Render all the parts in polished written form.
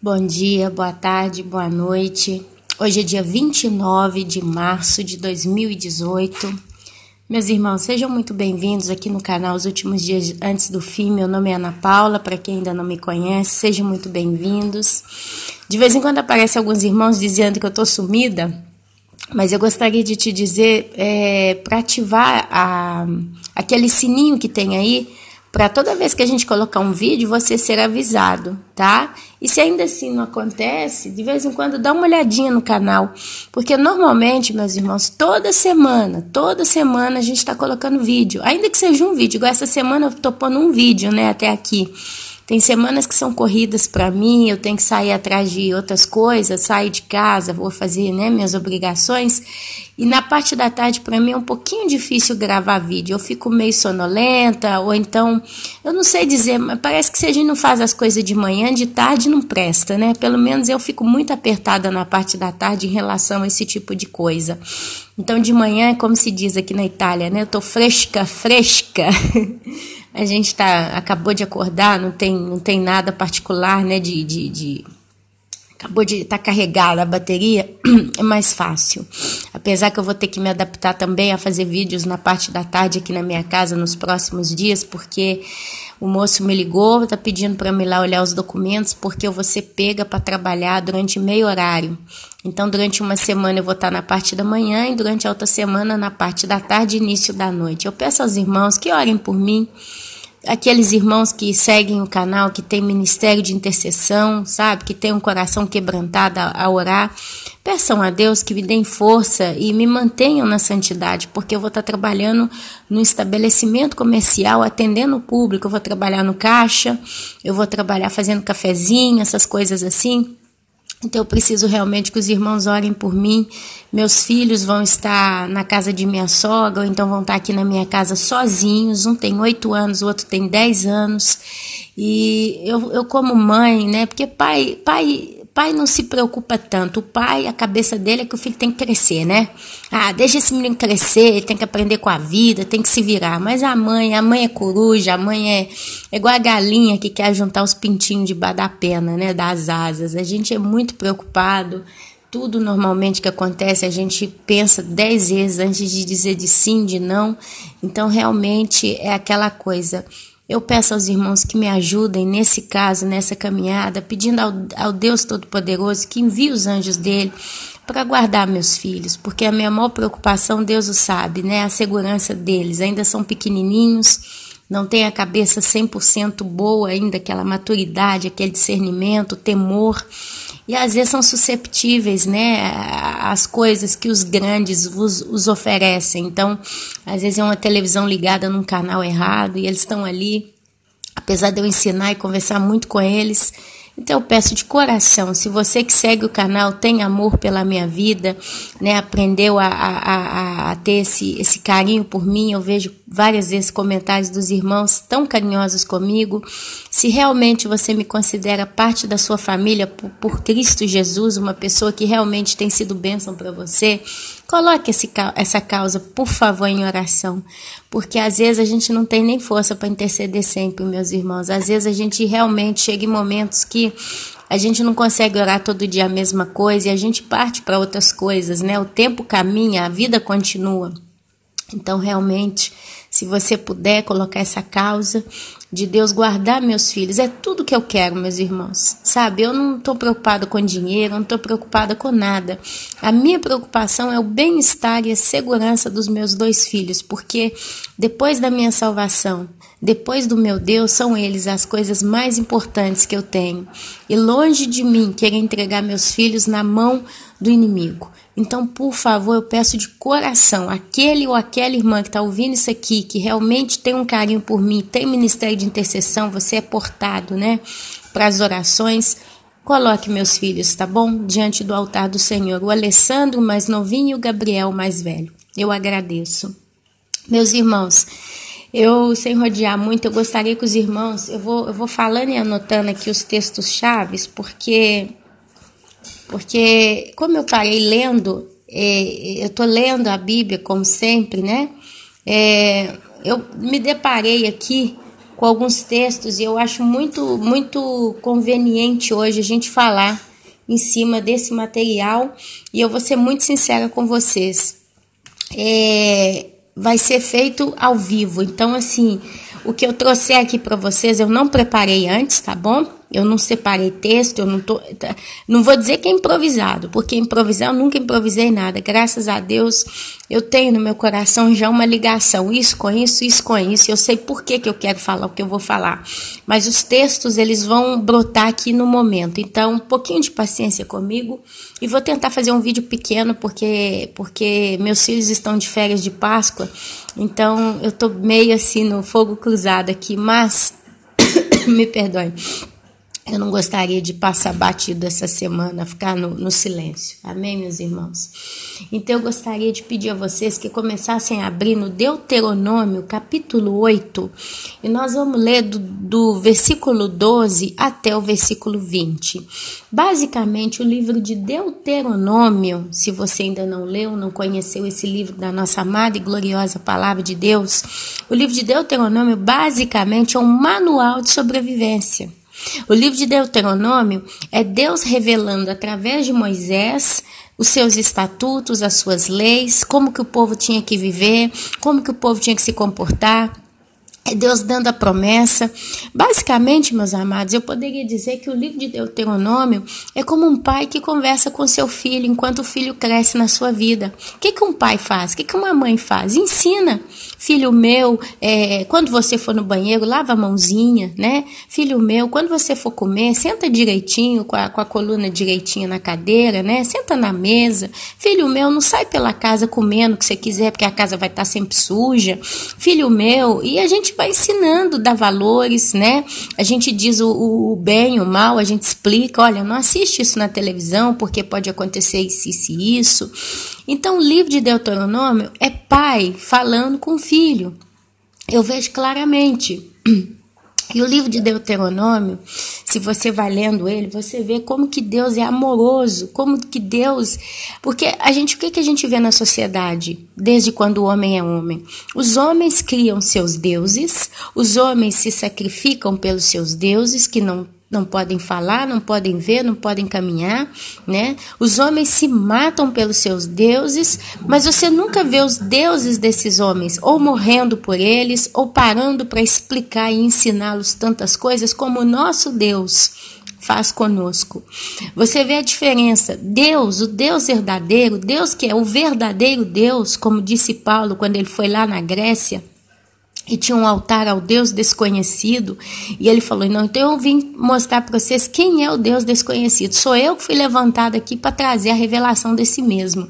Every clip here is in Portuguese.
Bom dia, boa tarde, boa noite. Hoje é dia 29 de março de 2018. Meus irmãos, sejam muito bem-vindos aqui no canal Os Últimos Dias Antes do Fim. Meu nome é Ana Paula, para quem ainda não me conhece, sejam muito bem-vindos. De vez em quando aparecem alguns irmãos dizendo que eu estou sumida, mas eu gostaria de te dizer para ativar aquele sininho que tem aí, para toda vez que a gente colocar um vídeo, você ser avisado, tá? E se ainda assim não acontece, de vez em quando dá uma olhadinha no canal, porque normalmente, meus irmãos, toda semana a gente está colocando vídeo, ainda que seja um vídeo, igual essa semana eu tô pondo um vídeo, né, até aqui. Tem semanas que são corridas para mim, eu tenho que sair atrás de outras coisas, sair de casa, vou fazer, né, minhas obrigações. E na parte da tarde, para mim, é um pouquinho difícil gravar vídeo. Eu fico meio sonolenta, ou então, eu não sei dizer, mas parece que se a gente não faz as coisas de manhã, de tarde não presta, né? Pelo menos eu fico muito apertada na parte da tarde em relação a esse tipo de coisa. Então, de manhã, é como se diz aqui na Itália, né? Eu tô fresca. A gente acabou de acordar, não tem nada particular, né, acabou de estar carregada a bateria, é mais fácil. Apesar que eu vou ter que me adaptar também a fazer vídeos na parte da tarde aqui na minha casa nos próximos dias, porque o moço me ligou, está pedindo para me ir lá olhar os documentos, porque eu vou ser pega para trabalhar durante meio horário. Então, durante uma semana eu vou estar na parte da manhã e durante a outra semana na parte da tarde e início da noite. Eu peço aos irmãos que orem por mim, aqueles irmãos que seguem o canal, que tem ministério de intercessão, sabe, que tem um coração quebrantado a orar, peçam a Deus que me deem força e me mantenham na santidade, porque eu vou estar trabalhando no estabelecimento comercial, atendendo o público, eu vou trabalhar no caixa, eu vou trabalhar fazendo cafezinho, essas coisas assim. Então eu preciso realmente que os irmãos orem por mim. Meus filhos vão estar na casa de minha sogra, ou então vão estar aqui na minha casa sozinhos. Um tem 8 anos, o outro tem 10 anos. E eu como mãe, né? Porque pai não se preocupa tanto. O pai, a cabeça dele é que o filho tem que crescer, né? Ah, deixa esse menino crescer, ele tem que aprender com a vida, tem que se virar. Mas a mãe é coruja, a mãe é igual a galinha que quer juntar os pintinhos debaixo da pena, né? Das asas. A gente é muito preocupado. Tudo normalmente que acontece, a gente pensa 10 vezes antes de dizer de sim, de não. Então, realmente, é aquela coisa. Eu peço aos irmãos que me ajudem nesse caso, nessa caminhada, pedindo ao Deus Todo-Poderoso que envie os anjos dele para guardar meus filhos, porque a minha maior preocupação, Deus o sabe, né? A segurança deles. Ainda são pequenininhos, não tem a cabeça 100% boa ainda, aquela maturidade, aquele discernimento, temor. E às vezes são susceptíveis, né, às coisas que os grandes os oferecem. Então, às vezes é uma televisão ligada num canal errado e eles estão ali, apesar de eu ensinar e conversar muito com eles. Então eu peço de coração, se você que segue o canal tem amor pela minha vida, né, aprendeu a ter esse carinho por mim, eu vejo várias vezes comentários dos irmãos tão carinhosos comigo. Se realmente você me considera parte da sua família por Cristo Jesus, uma pessoa que realmente tem sido bênção para você, coloque essa causa, por favor, em oração, porque às vezes a gente não tem nem força para interceder sempre, meus irmãos. Às vezes a gente realmente chega em momentos que a gente não consegue orar todo dia a mesma coisa e a gente parte para outras coisas, né? O tempo caminha, a vida continua. Então, realmente, se você puder colocar essa causa de Deus guardar meus filhos, é tudo que eu quero, meus irmãos, sabe? Eu não estou preocupada com dinheiro, não estou preocupada com nada. A minha preocupação é o bem-estar e a segurança dos meus 2 filhos, porque depois da minha salvação, depois do meu Deus, são eles as coisas mais importantes que eu tenho. E longe de mim querer entregar meus filhos na mão do inimigo. Então, por favor, eu peço de coração, aquele ou aquela irmã que está ouvindo isso aqui, que realmente tem um carinho por mim, tem ministério de intercessão, você é portado, né, para as orações, coloque meus filhos, tá bom? Diante do altar do Senhor, o Alessandro, o mais novinho, e o Gabriel, o mais velho. Eu agradeço. Meus irmãos, eu, sem rodear muito, eu gostaria que os irmãos, eu vou falando e anotando aqui os textos chaves, porque como eu parei lendo, eu estou lendo a Bíblia como sempre, né? Eu me deparei aqui com alguns textos e eu acho muito conveniente hoje a gente falar em cima desse material e eu vou ser muito sincera com vocês. Vai ser feito ao vivo, então assim, o que eu trouxe aqui para vocês eu não preparei antes, tá bom? Eu não separei texto, não vou dizer que é improvisado, porque improvisar eu nunca improvisei nada. Graças a Deus eu tenho no meu coração já uma ligação, isso com isso, isso com isso. Eu sei por que eu quero falar o que eu vou falar. Mas os textos eles vão brotar aqui no momento. Então um pouquinho de paciência comigo e vou tentar fazer um vídeo pequeno porque meus filhos estão de férias de Páscoa. Então eu tô meio assim no fogo cruzado aqui, mas me perdoe. Eu não gostaria de passar batido essa semana, ficar no silêncio. Amém, meus irmãos? Então, eu gostaria de pedir a vocês que começassem a abrir no Deuteronômio, capítulo 8. E nós vamos ler do versículo 12 até o versículo 20. Basicamente, o livro de Deuteronômio, se você ainda não leu, não conheceu esse livro da nossa amada e gloriosa palavra de Deus, o livro de Deuteronômio, basicamente, é um manual de sobrevivência. O livro de Deuteronômio é Deus revelando através de Moisés os seus estatutos, as suas leis, como que o povo tinha que viver, como que o povo tinha que se comportar. É Deus dando a promessa. Basicamente, meus amados, eu poderia dizer que o livro de Deuteronômio é como um pai que conversa com seu filho enquanto o filho cresce na sua vida. O que um pai faz? O que uma mãe faz? Ensina. Filho meu, quando você for no banheiro, lava a mãozinha, né? Filho meu, quando você for comer, senta direitinho, com a coluna direitinha na cadeira, né? Senta na mesa. Filho meu, não sai pela casa comendo o que você quiser, porque a casa vai estar sempre suja. Filho meu, e a gente vai ensinando, dá valores, né? A gente diz o bem, o mal, a gente explica, olha, não assiste isso na televisão, porque pode acontecer isso e isso. Então, o livro de Deuteronômio é pai falando com o filho. Eu vejo claramente. E o livro de Deuteronômio, se você vai lendo ele, você vê como que Deus é amoroso, como que Deus... Porque o que a gente vê na sociedade, desde quando o homem é homem? Os homens criam seus deuses, os homens se sacrificam pelos seus deuses, que não podem falar, não podem ver, não podem caminhar, né? Os homens se matam pelos seus deuses, mas você nunca vê os deuses desses homens ou morrendo por eles, ou parando para explicar e ensiná-los tantas coisas como o nosso Deus faz conosco. Você vê a diferença. Deus, o Deus verdadeiro, Deus que é o verdadeiro Deus, como disse Paulo quando ele foi lá na Grécia, e tinha um altar ao Deus desconhecido, e ele falou, não, então eu vim mostrar para vocês quem é o Deus desconhecido, sou eu que fui levantado aqui para trazer a revelação desse mesmo.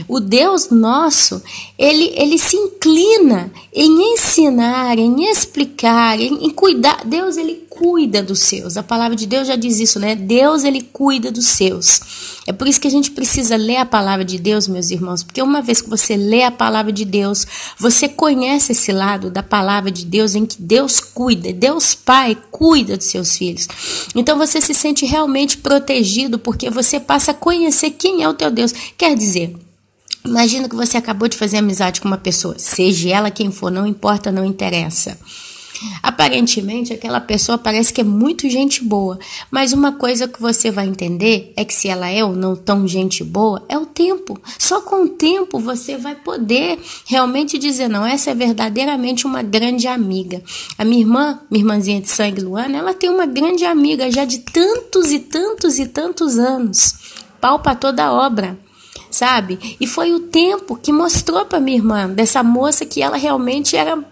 O Deus nosso, ele se inclina em ensinar, em explicar, em cuidar. Deus, ele cuida dos seus, a palavra de Deus já diz isso, né? Deus, ele cuida dos seus. É por isso que a gente precisa ler a palavra de Deus, meus irmãos, porque uma vez que você lê a palavra de Deus, você conhece esse lado da palavra de Deus em que Deus cuida, Deus Pai cuida dos seus filhos. Então você se sente realmente protegido, porque você passa a conhecer quem é o teu Deus. Quer dizer, imagina que você acabou de fazer amizade com uma pessoa, seja ela quem for, não importa, não interessa. Aparentemente aquela pessoa parece que é muito gente boa, mas uma coisa que você vai entender é que se ela é ou não tão gente boa, é o tempo. Só com o tempo você vai poder realmente dizer, não, essa é verdadeiramente uma grande amiga. A minha irmãzinha de sangue, Luana, ela tem uma grande amiga já de tantos e tantos e tantos anos, pau pra toda a obra, sabe? E foi o tempo que mostrou pra minha irmã, dessa moça, que ela realmente era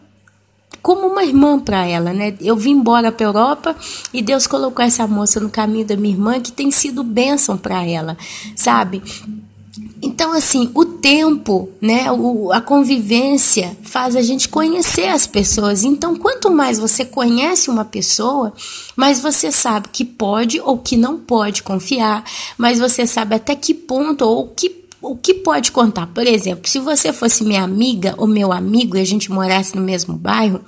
como uma irmã para ela, né? Eu vim embora para a Europa e Deus colocou essa moça no caminho da minha irmã, que tem sido bênção para ela, sabe? Então, assim, o tempo, né, a convivência faz a gente conhecer as pessoas. Então, quanto mais você conhece uma pessoa, mais você sabe que pode ou que não pode confiar, mais você sabe até que ponto ou o que pode contar? Por exemplo, se você fosse minha amiga ou meu amigo e a gente morasse no mesmo bairro,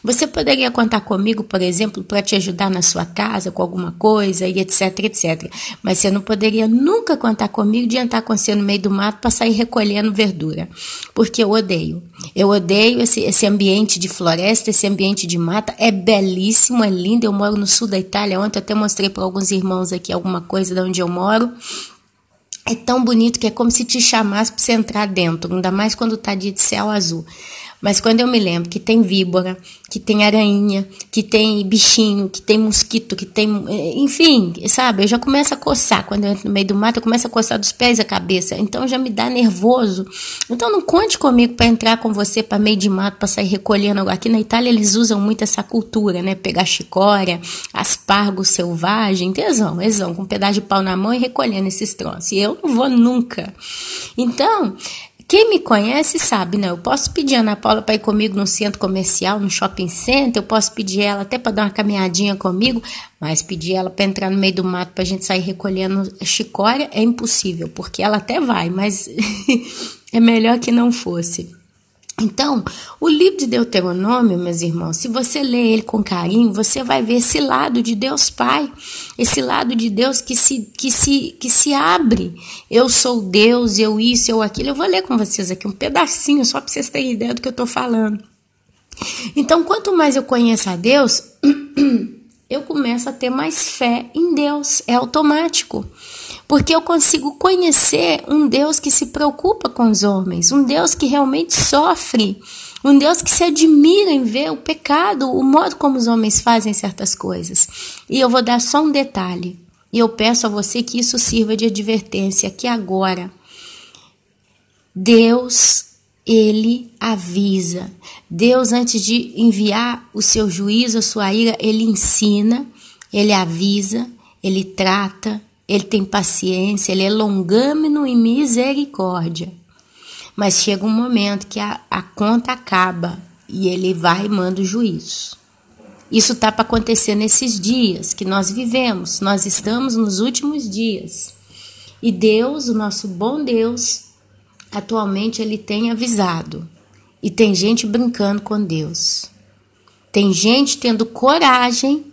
você poderia contar comigo, por exemplo, para te ajudar na sua casa com alguma coisa e etc, etc. Mas você não poderia nunca contar comigo de entrar com você no meio do mato para sair recolhendo verdura, porque eu odeio. Eu odeio esse ambiente de floresta, esse ambiente de mata. É belíssimo, é lindo. Eu moro no sul da Itália. Ontem eu até mostrei para alguns irmãos aqui alguma coisa de onde eu moro. É tão bonito que é como se te chamasse para você entrar dentro, ainda mais quando tá dia de céu azul. Mas quando eu me lembro que tem víbora, que tem aranha, que tem bichinho, que tem mosquito, que tem... Enfim, sabe? Eu já começo a coçar. Quando eu entro no meio do mato, eu começo a coçar dos pés à cabeça. Então já me dá nervoso. Então não conte comigo para entrar com você para meio de mato, para sair recolhendo. Aqui na Itália eles usam muito essa cultura, né? Pegar chicória, aspargo selvagem, tesão, com um pedaço de pau na mão e recolhendo esses troços. E eu não vou nunca. Então... Quem me conhece sabe, né? Eu posso pedir a Ana Paula para ir comigo no centro comercial, no shopping center, eu posso pedir ela até para dar uma caminhadinha comigo, mas pedir ela para entrar no meio do mato para a gente sair recolhendo chicória é impossível, porque ela até vai, mas é melhor que não fosse. Então, o livro de Deuteronômio, meus irmãos, se você ler ele com carinho, você vai ver esse lado de Deus Pai, esse lado de Deus que se abre. Eu sou Deus, eu isso, eu aquilo. Eu vou ler com vocês aqui um pedacinho, só para vocês terem ideia do que eu estou falando. Então, quanto mais eu conheço a Deus, eu começo a ter mais fé em Deus, é automático. Porque eu consigo conhecer um Deus que se preocupa com os homens, um Deus que realmente sofre, um Deus que se admira em ver o pecado, o modo como os homens fazem certas coisas. E eu vou dar só um detalhe, e eu peço a você que isso sirva de advertência aqui agora. Deus, ele avisa. Deus, antes de enviar o seu juízo, a sua ira, ele ensina, ele avisa, ele trata, ele tem paciência, ele é longâmino e misericórdia. Mas chega um momento que a conta acaba e ele vai e manda o juízo. Isso está para acontecer nesses dias que nós vivemos. Nós estamos nos últimos dias. E Deus, o nosso bom Deus, atualmente ele tem avisado. E tem gente brincando com Deus. Tem gente tendo coragem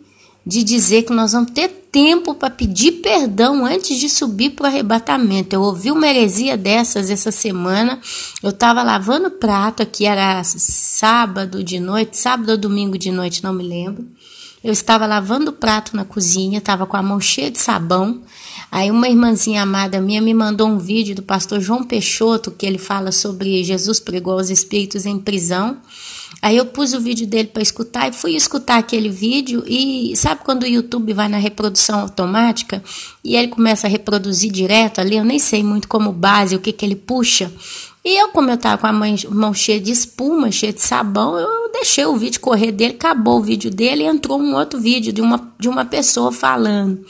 de dizer que nós vamos ter tempo para pedir perdão antes de subir para o arrebatamento. Eu ouvi uma heresia dessas essa semana. Eu estava lavando prato, aqui era sábado de noite, sábado ou domingo de noite, não me lembro. Eu estava lavando prato na cozinha, estava com a mão cheia de sabão. Aí uma irmãzinha amada minha me mandou um vídeo do pastor João Peixoto, que ele fala sobre Jesus pregou aos espíritos em prisão. Aí eu pus o vídeo dele para escutar e fui escutar aquele vídeo e sabe quando o YouTube vai na reprodução automática e ele começa a reproduzir direto ali, eu nem sei muito como base, o que ele puxa. E eu, como eu estava com a mão cheia de espuma, cheia de sabão, eu deixei o vídeo correr dele, acabou o vídeo dele e entrou um outro vídeo de uma pessoa falando.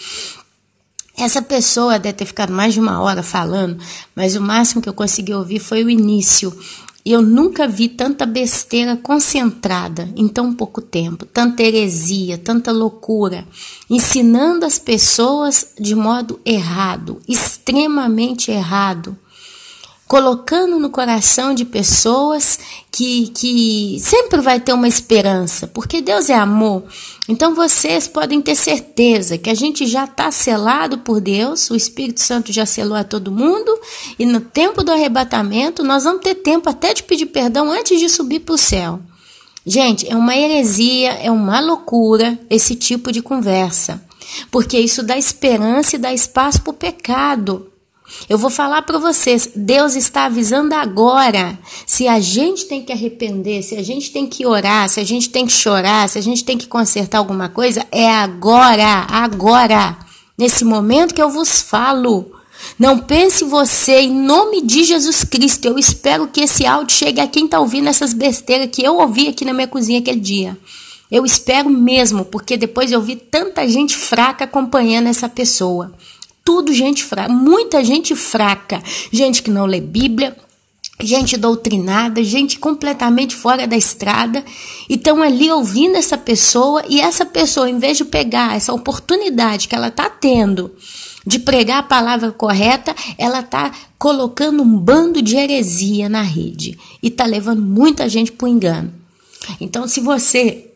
Essa pessoa deve ter ficado mais de uma hora falando, mas o máximo que eu consegui ouvir foi o início. E eu nunca vi tanta besteira concentrada em tão pouco tempo, tanta heresia, tanta loucura, ensinando as pessoas de modo errado, extremamente errado, colocando no coração de pessoas que sempre vai ter uma esperança, porque Deus é amor. Então vocês podem ter certeza que a gente já está selado por Deus, o Espírito Santo já selou a todo mundo, e no tempo do arrebatamento nós vamos ter tempo até de pedir perdão antes de subir para o céu. Gente, é uma heresia, é uma loucura esse tipo de conversa, porque isso dá esperança e dá espaço para o pecado. Eu vou falar para vocês, Deus está avisando agora, se a gente tem que arrepender, se a gente tem que orar, se a gente tem que chorar, se a gente tem que consertar alguma coisa, é agora, nesse momento que eu vos falo. Não pense você, em nome de Jesus Cristo, eu espero que esse áudio chegue a quem está ouvindo essas besteiras que eu ouvi aqui na minha cozinha aquele dia. Eu espero mesmo, porque depois eu vi tanta gente fraca acompanhando essa pessoa. Tudo gente fraca, muita gente fraca, gente que não lê Bíblia, gente doutrinada, gente completamente fora da estrada, e estão ali ouvindo essa pessoa, e essa pessoa, em vez de pegar essa oportunidade que ela está tendo de pregar a palavra correta, ela está colocando um bando de heresia na rede, e está levando muita gente para o engano. Então, se você...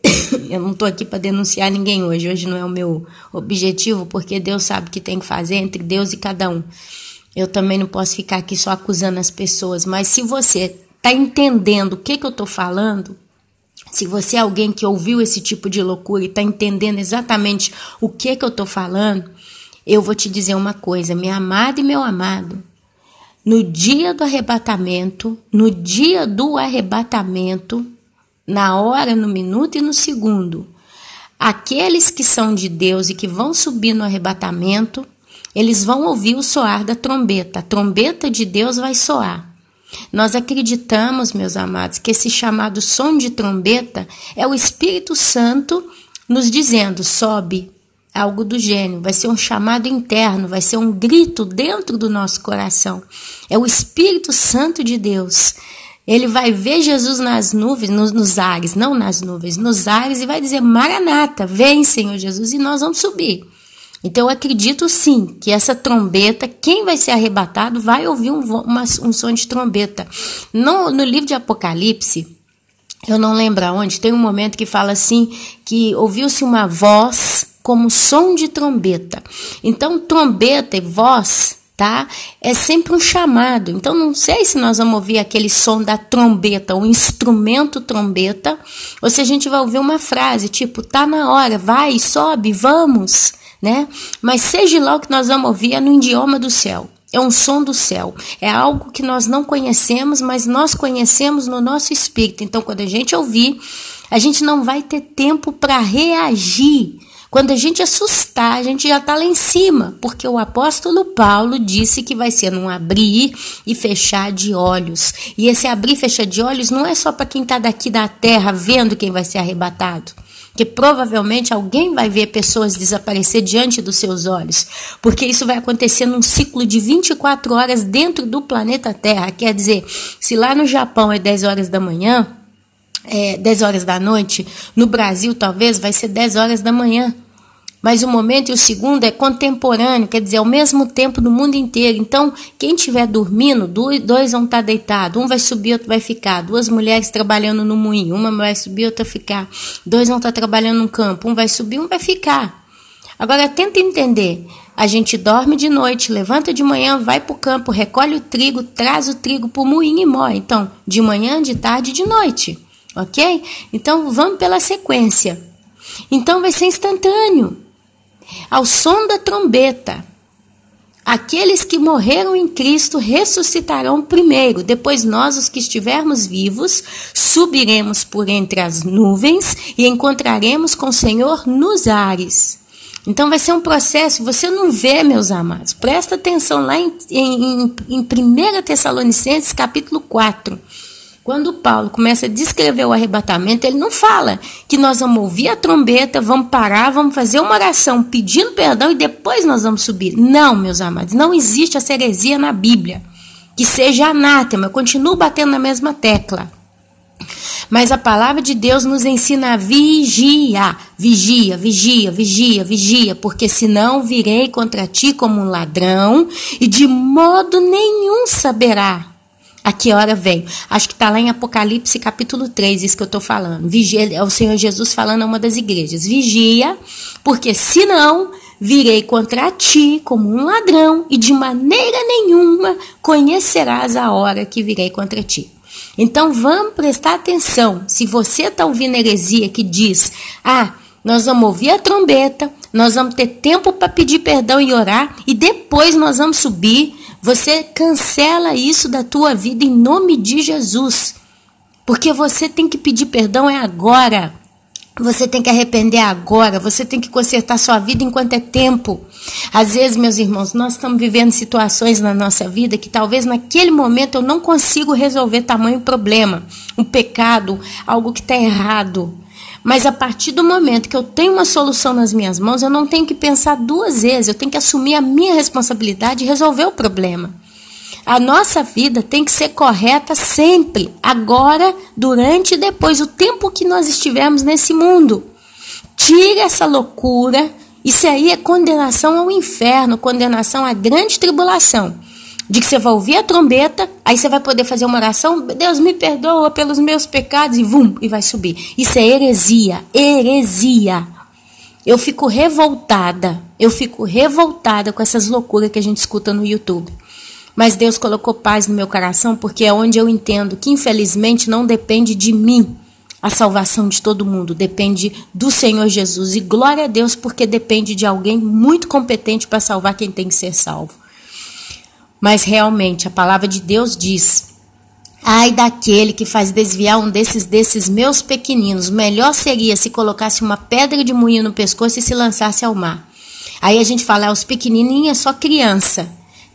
eu não estou aqui para denunciar ninguém hoje não é o meu objetivo, porque Deus sabe o que tem que fazer entre Deus e cada um. Eu também não posso ficar aqui só acusando as pessoas, mas se você está entendendo o que eu estou falando, se você é alguém que ouviu esse tipo de loucura e está entendendo exatamente o que eu estou falando, eu vou te dizer uma coisa, minha amada e meu amado, no dia do arrebatamento, na hora, no minuto e no segundo, aqueles que são de Deus e que vão subir no arrebatamento, eles vão ouvir o soar da trombeta. A trombeta de Deus vai soar. Nós acreditamos, meus amados, que esse chamado som de trombeta é o Espírito Santo nos dizendo, sobe, algo do gênero. Vai ser um chamado interno, vai ser um grito dentro do nosso coração. É o Espírito Santo de Deus. Ele vai ver Jesus nas nuvens, nos ares, não nas nuvens, nos ares, e vai dizer, Maranata, vem, Senhor Jesus, e nós vamos subir. Então, eu acredito sim, que essa trombeta, quem vai ser arrebatado, vai ouvir um som de trombeta. No livro de Apocalipse, eu não lembro aonde, tem um momento que fala assim, que ouviu-se uma voz como som de trombeta. Então, trombeta e voz... tá? É sempre um chamado. Então, não sei se nós vamos ouvir aquele som da trombeta, o instrumento trombeta, ou se a gente vai ouvir uma frase, tipo, tá na hora, vai, sobe, vamos, né? Mas seja lá o que nós vamos ouvir, é no idioma do céu. É um som do céu. É algo que nós não conhecemos, mas nós conhecemos no nosso espírito. Então, quando a gente ouvir, a gente não vai ter tempo para reagir. Quando a gente assustar, a gente já está lá em cima, porque o apóstolo Paulo disse que vai ser num abrir e fechar de olhos. E esse abrir e fechar de olhos não é só para quem está daqui da terra vendo quem vai ser arrebatado, que provavelmente alguém vai ver pessoas desaparecer diante dos seus olhos, porque isso vai acontecer num ciclo de 24 horas dentro do planeta Terra. Quer dizer, se lá no Japão é 10 horas da manhã, 10 horas da noite, no Brasil talvez vai ser 10 horas da manhã. Mas o momento e o segundo é contemporâneo, quer dizer, ao mesmo tempo no mundo inteiro. Então, quem estiver dormindo, dois vão estar deitados, um vai subir, outro vai ficar. Duas mulheres trabalhando no moinho, uma vai subir, outra vai ficar. Dois vão estar trabalhando no campo, um vai subir, um vai ficar. Agora, tenta entender. A gente dorme de noite, levanta de manhã, vai para o campo, recolhe o trigo, traz o trigo para o moinho e moe. Então, de manhã, de tarde e de noite, ok? Então, vamos pela sequência. Então, vai ser instantâneo. Ao som da trombeta, aqueles que morreram em Cristo ressuscitarão primeiro. Depois nós, os que estivermos vivos, subiremos por entre as nuvens e encontraremos com o Senhor nos ares. Então vai ser um processo, você não vê, meus amados. Presta atenção lá em 1 Tessalonicenses capítulo 4. Quando Paulo começa a descrever o arrebatamento, ele não fala que nós vamos ouvir a trombeta, vamos parar, vamos fazer uma oração pedindo perdão e depois nós vamos subir. Não, meus amados, não existe essa heresia na Bíblia. Que seja anátema, eu continuo batendo na mesma tecla. Mas a palavra de Deus nos ensina a vigiar. Vigia, vigia, vigia, vigia, porque senão virei contra ti como um ladrão e de modo nenhum saberá a que hora vem. Acho que está lá em Apocalipse capítulo 3, isso que eu estou falando. Vigia, é o Senhor Jesus falando a uma das igrejas. Vigia, porque senão virei contra ti como um ladrão e de maneira nenhuma conhecerás a hora que virei contra ti. Então vamos prestar atenção. Se você está ouvindo heresia que diz, nós vamos ouvir a trombeta, nós vamos ter tempo para pedir perdão e orar e depois nós vamos subir, você cancela isso da tua vida em nome de Jesus. Porque você tem que pedir perdão agora. Você tem que arrepender agora. Você tem que consertar sua vida enquanto é tempo. Às vezes, meus irmãos, nós estamos vivendo situações na nossa vida que talvez naquele momento eu não consigo resolver tamanho problema. Um pecado, algo que está errado. Mas a partir do momento que eu tenho uma solução nas minhas mãos, eu não tenho que pensar duas vezes, eu tenho que assumir a minha responsabilidade e resolver o problema. A nossa vida tem que ser correta sempre, agora, durante e depois, o tempo que nós estivermos nesse mundo. Tire essa loucura, isso aí é condenação ao inferno, condenação à grande tribulação. De que você vai ouvir a trombeta, aí você vai poder fazer uma oração, Deus me perdoa pelos meus pecados, e vai subir. Isso é heresia, heresia. Eu fico revoltada com essas loucuras que a gente escuta no YouTube. Mas Deus colocou paz no meu coração, porque é onde eu entendo que infelizmente não depende de mim a salvação de todo mundo, depende do Senhor Jesus. E glória a Deus, porque depende de alguém muito competente para salvar quem tem que ser salvo. Mas realmente a palavra de Deus diz: ai daquele que faz desviar um desses meus pequeninos, melhor seria se colocasse uma pedra de moinho no pescoço e se lançasse ao mar. Aí a gente fala, os pequenininhos é só criança.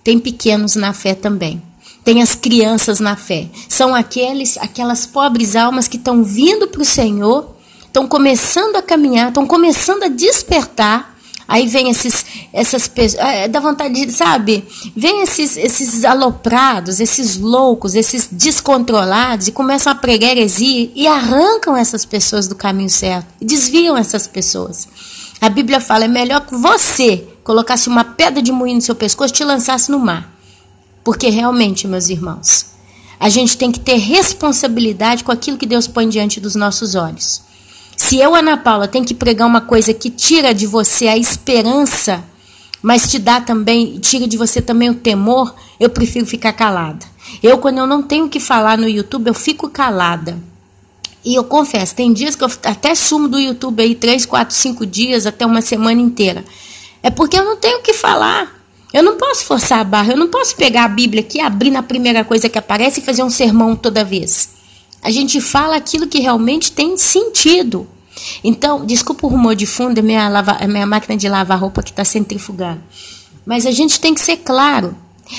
Tem pequenos na fé também. Tem as crianças na fé. São aquelas pobres almas que estão vindo para o Senhor, estão começando a caminhar, estão começando a despertar. Aí vem essas pessoas, dá vontade de, sabe? Vem esses aloprados, esses loucos, esses descontrolados e começam a pregar heresia e arrancam essas pessoas do caminho certo. E desviam essas pessoas. A Bíblia fala, é melhor que você colocasse uma pedra de moinho no seu pescoço e te lançasse no mar. Porque realmente, meus irmãos, a gente tem que ter responsabilidade com aquilo que Deus põe diante dos nossos olhos. Se eu, Ana Paula, tenho que pregar uma coisa que tira de você a esperança, mas tira de você também o temor, eu prefiro ficar calada. Quando eu não tenho o que falar no YouTube, eu fico calada. E eu confesso, tem dias que eu até sumo do YouTube aí 3, 4, 5 dias, até uma semana inteira. É porque eu não tenho o que falar. Eu não posso forçar a barra, eu não posso pegar a Bíblia aqui, abrir na primeira coisa que aparece e fazer um sermão toda vez. A gente fala aquilo que realmente tem sentido. Então, desculpa o rumor de fundo, é minha máquina de lavar roupa que está centrifugando. Mas a gente tem que ser claro.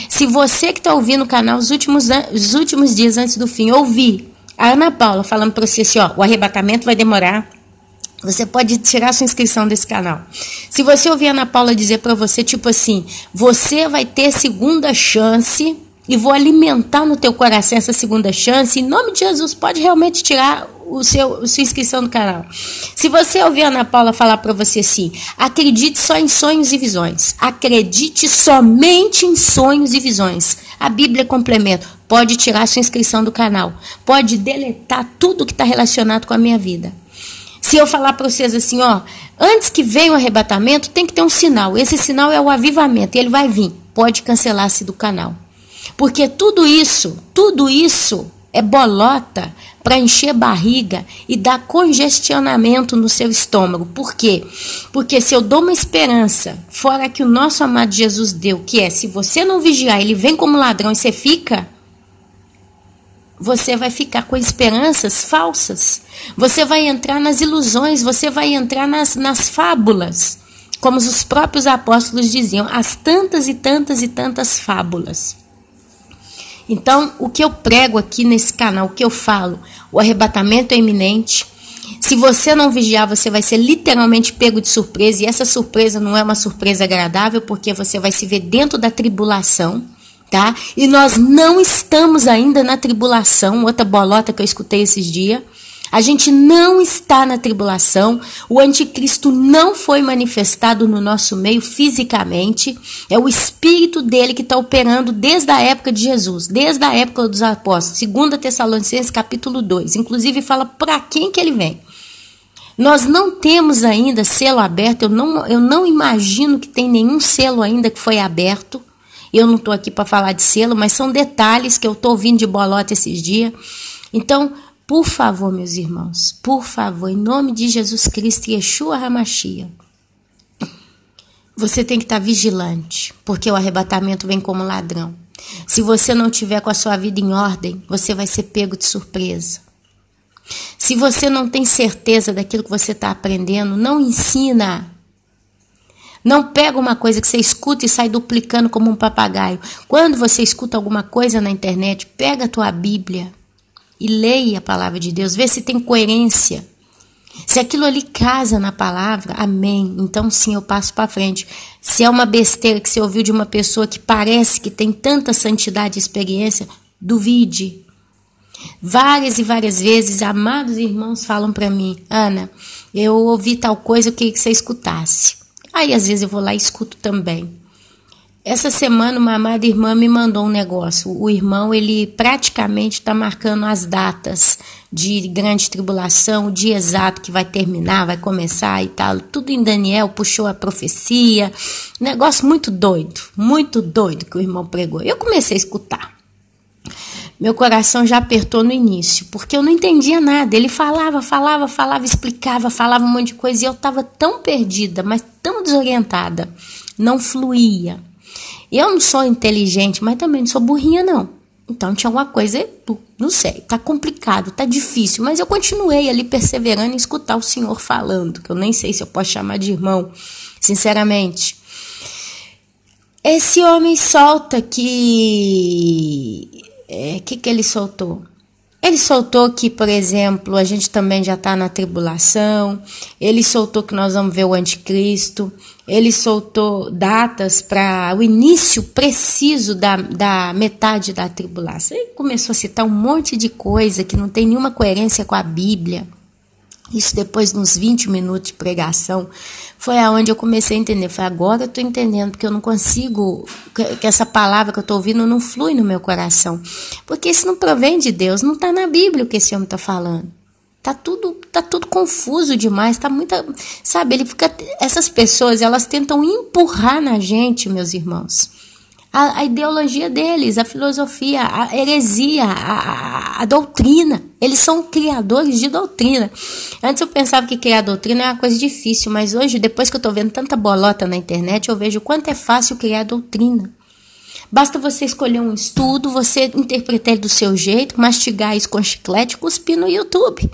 Se você que está ouvindo o canal os últimos dias antes do fim, ouvir a Ana Paula falando para você assim, ó, o arrebatamento vai demorar, você pode tirar sua inscrição desse canal. Se você ouvir a Ana Paula dizer para você, tipo assim, você vai ter segunda chance e vou alimentar no teu coração essa segunda chance, em nome de Jesus, pode realmente tirar sua inscrição no canal. Se você ouvir a Ana Paula falar para você assim, acredite só em sonhos e visões, acredite somente em sonhos e visões, a Bíblia complementa, pode tirar sua inscrição do canal, pode deletar tudo que está relacionado com a minha vida. Se eu falar para vocês assim, ó, antes que venha o arrebatamento, tem que ter um sinal. Esse sinal é o avivamento, ele vai vir. Pode cancelar-se do canal. Porque tudo isso é bolota para encher barriga e dar congestionamento no seu estômago. Por quê? Porque se eu dou uma esperança, fora que o nosso amado Jesus deu, que é, se você não vigiar, ele vem como ladrão e você vai ficar com esperanças falsas. Você vai entrar nas ilusões, você vai entrar nas fábulas. Como os próprios apóstolos diziam, as tantas e tantas e tantas fábulas. Então, o que eu prego aqui nesse canal, o que eu falo, o arrebatamento é iminente. Se você não vigiar, você vai ser literalmente pego de surpresa. E essa surpresa não é uma surpresa agradável, porque você vai se ver dentro da tribulação. Tá? E nós não estamos ainda na tribulação, outra bolota que eu escutei esses dias. A gente não está na tribulação, o anticristo não foi manifestado no nosso meio fisicamente, é o espírito dele que está operando desde a época de Jesus, desde a época dos apóstolos, 2 Tessalonicenses capítulo 2, inclusive fala para quem que ele vem. Nós não temos ainda selo aberto, eu não imagino que tem nenhum selo ainda que foi aberto. Eu não estou aqui para falar de selo, mas são detalhes que eu estou ouvindo de bolota esses dias. Então, por favor, meus irmãos, por favor, em nome de Jesus Cristo e Yeshua HaMashiach, você tem que estar vigilante, porque o arrebatamento vem como ladrão. Se você não tiver com a sua vida em ordem, você vai ser pego de surpresa. Se você não tem certeza daquilo que você está aprendendo, não ensina. Não pega uma coisa que você escuta e sai duplicando como um papagaio. Quando você escuta alguma coisa na internet, pega a tua Bíblia e leia a palavra de Deus, vê se tem coerência. Se aquilo ali casa na palavra, amém. Então sim, eu passo para frente. Se é uma besteira que você ouviu de uma pessoa que parece que tem tanta santidade e experiência, duvide. Várias e várias vezes, amados irmãos falam para mim: Ana, eu ouvi tal coisa, eu queria que você escutasse. Aí às vezes eu vou lá e escuto também. Essa semana uma amada irmã me mandou um negócio. O irmão, ele praticamente está marcando as datas de grande tribulação, o dia exato que vai terminar, vai começar e tal. Tudo em Daniel, puxou a profecia. Negócio muito doido que o irmão pregou. Eu comecei a escutar. Meu coração já apertou no início, porque eu não entendia nada. Ele falava, explicava, falava um monte de coisa e eu estava tão perdida, mas tão desorientada. Não fluía. Eu não sou inteligente, mas também não sou burrinha, não. Então tinha alguma coisa, não sei, tá complicado, tá difícil. Mas eu continuei ali perseverando em escutar o Senhor falando, que eu nem sei se eu posso chamar de irmão, sinceramente. Esse homem solta que ele soltou? Ele soltou que, por exemplo, a gente também já está na tribulação. Ele soltou que nós vamos ver o anticristo. Ele soltou datas para o início preciso da metade da tribulação. Ele começou a citar um monte de coisa que não tem nenhuma coerência com a Bíblia. Isso depois de uns 20 minutos de pregação, foi aonde eu comecei a entender. Falei, agora eu estou entendendo, porque eu não consigo, que essa palavra que eu estou ouvindo não flui no meu coração. Porque isso não provém de Deus, não está na Bíblia o que esse homem está falando. Tá tudo confuso demais, tá muita, sabe, essas pessoas, elas tentam empurrar na gente, meus irmãos, a ideologia deles, a filosofia, a heresia, a doutrina. Eles são criadores de doutrina. Antes eu pensava que criar doutrina era uma coisa difícil, mas hoje, depois que eu estou vendo tanta bolota na internet, eu vejo o quanto é fácil criar doutrina. Basta você escolher um estudo, você interpretar ele do seu jeito, mastigar isso com chiclete e cuspir no YouTube.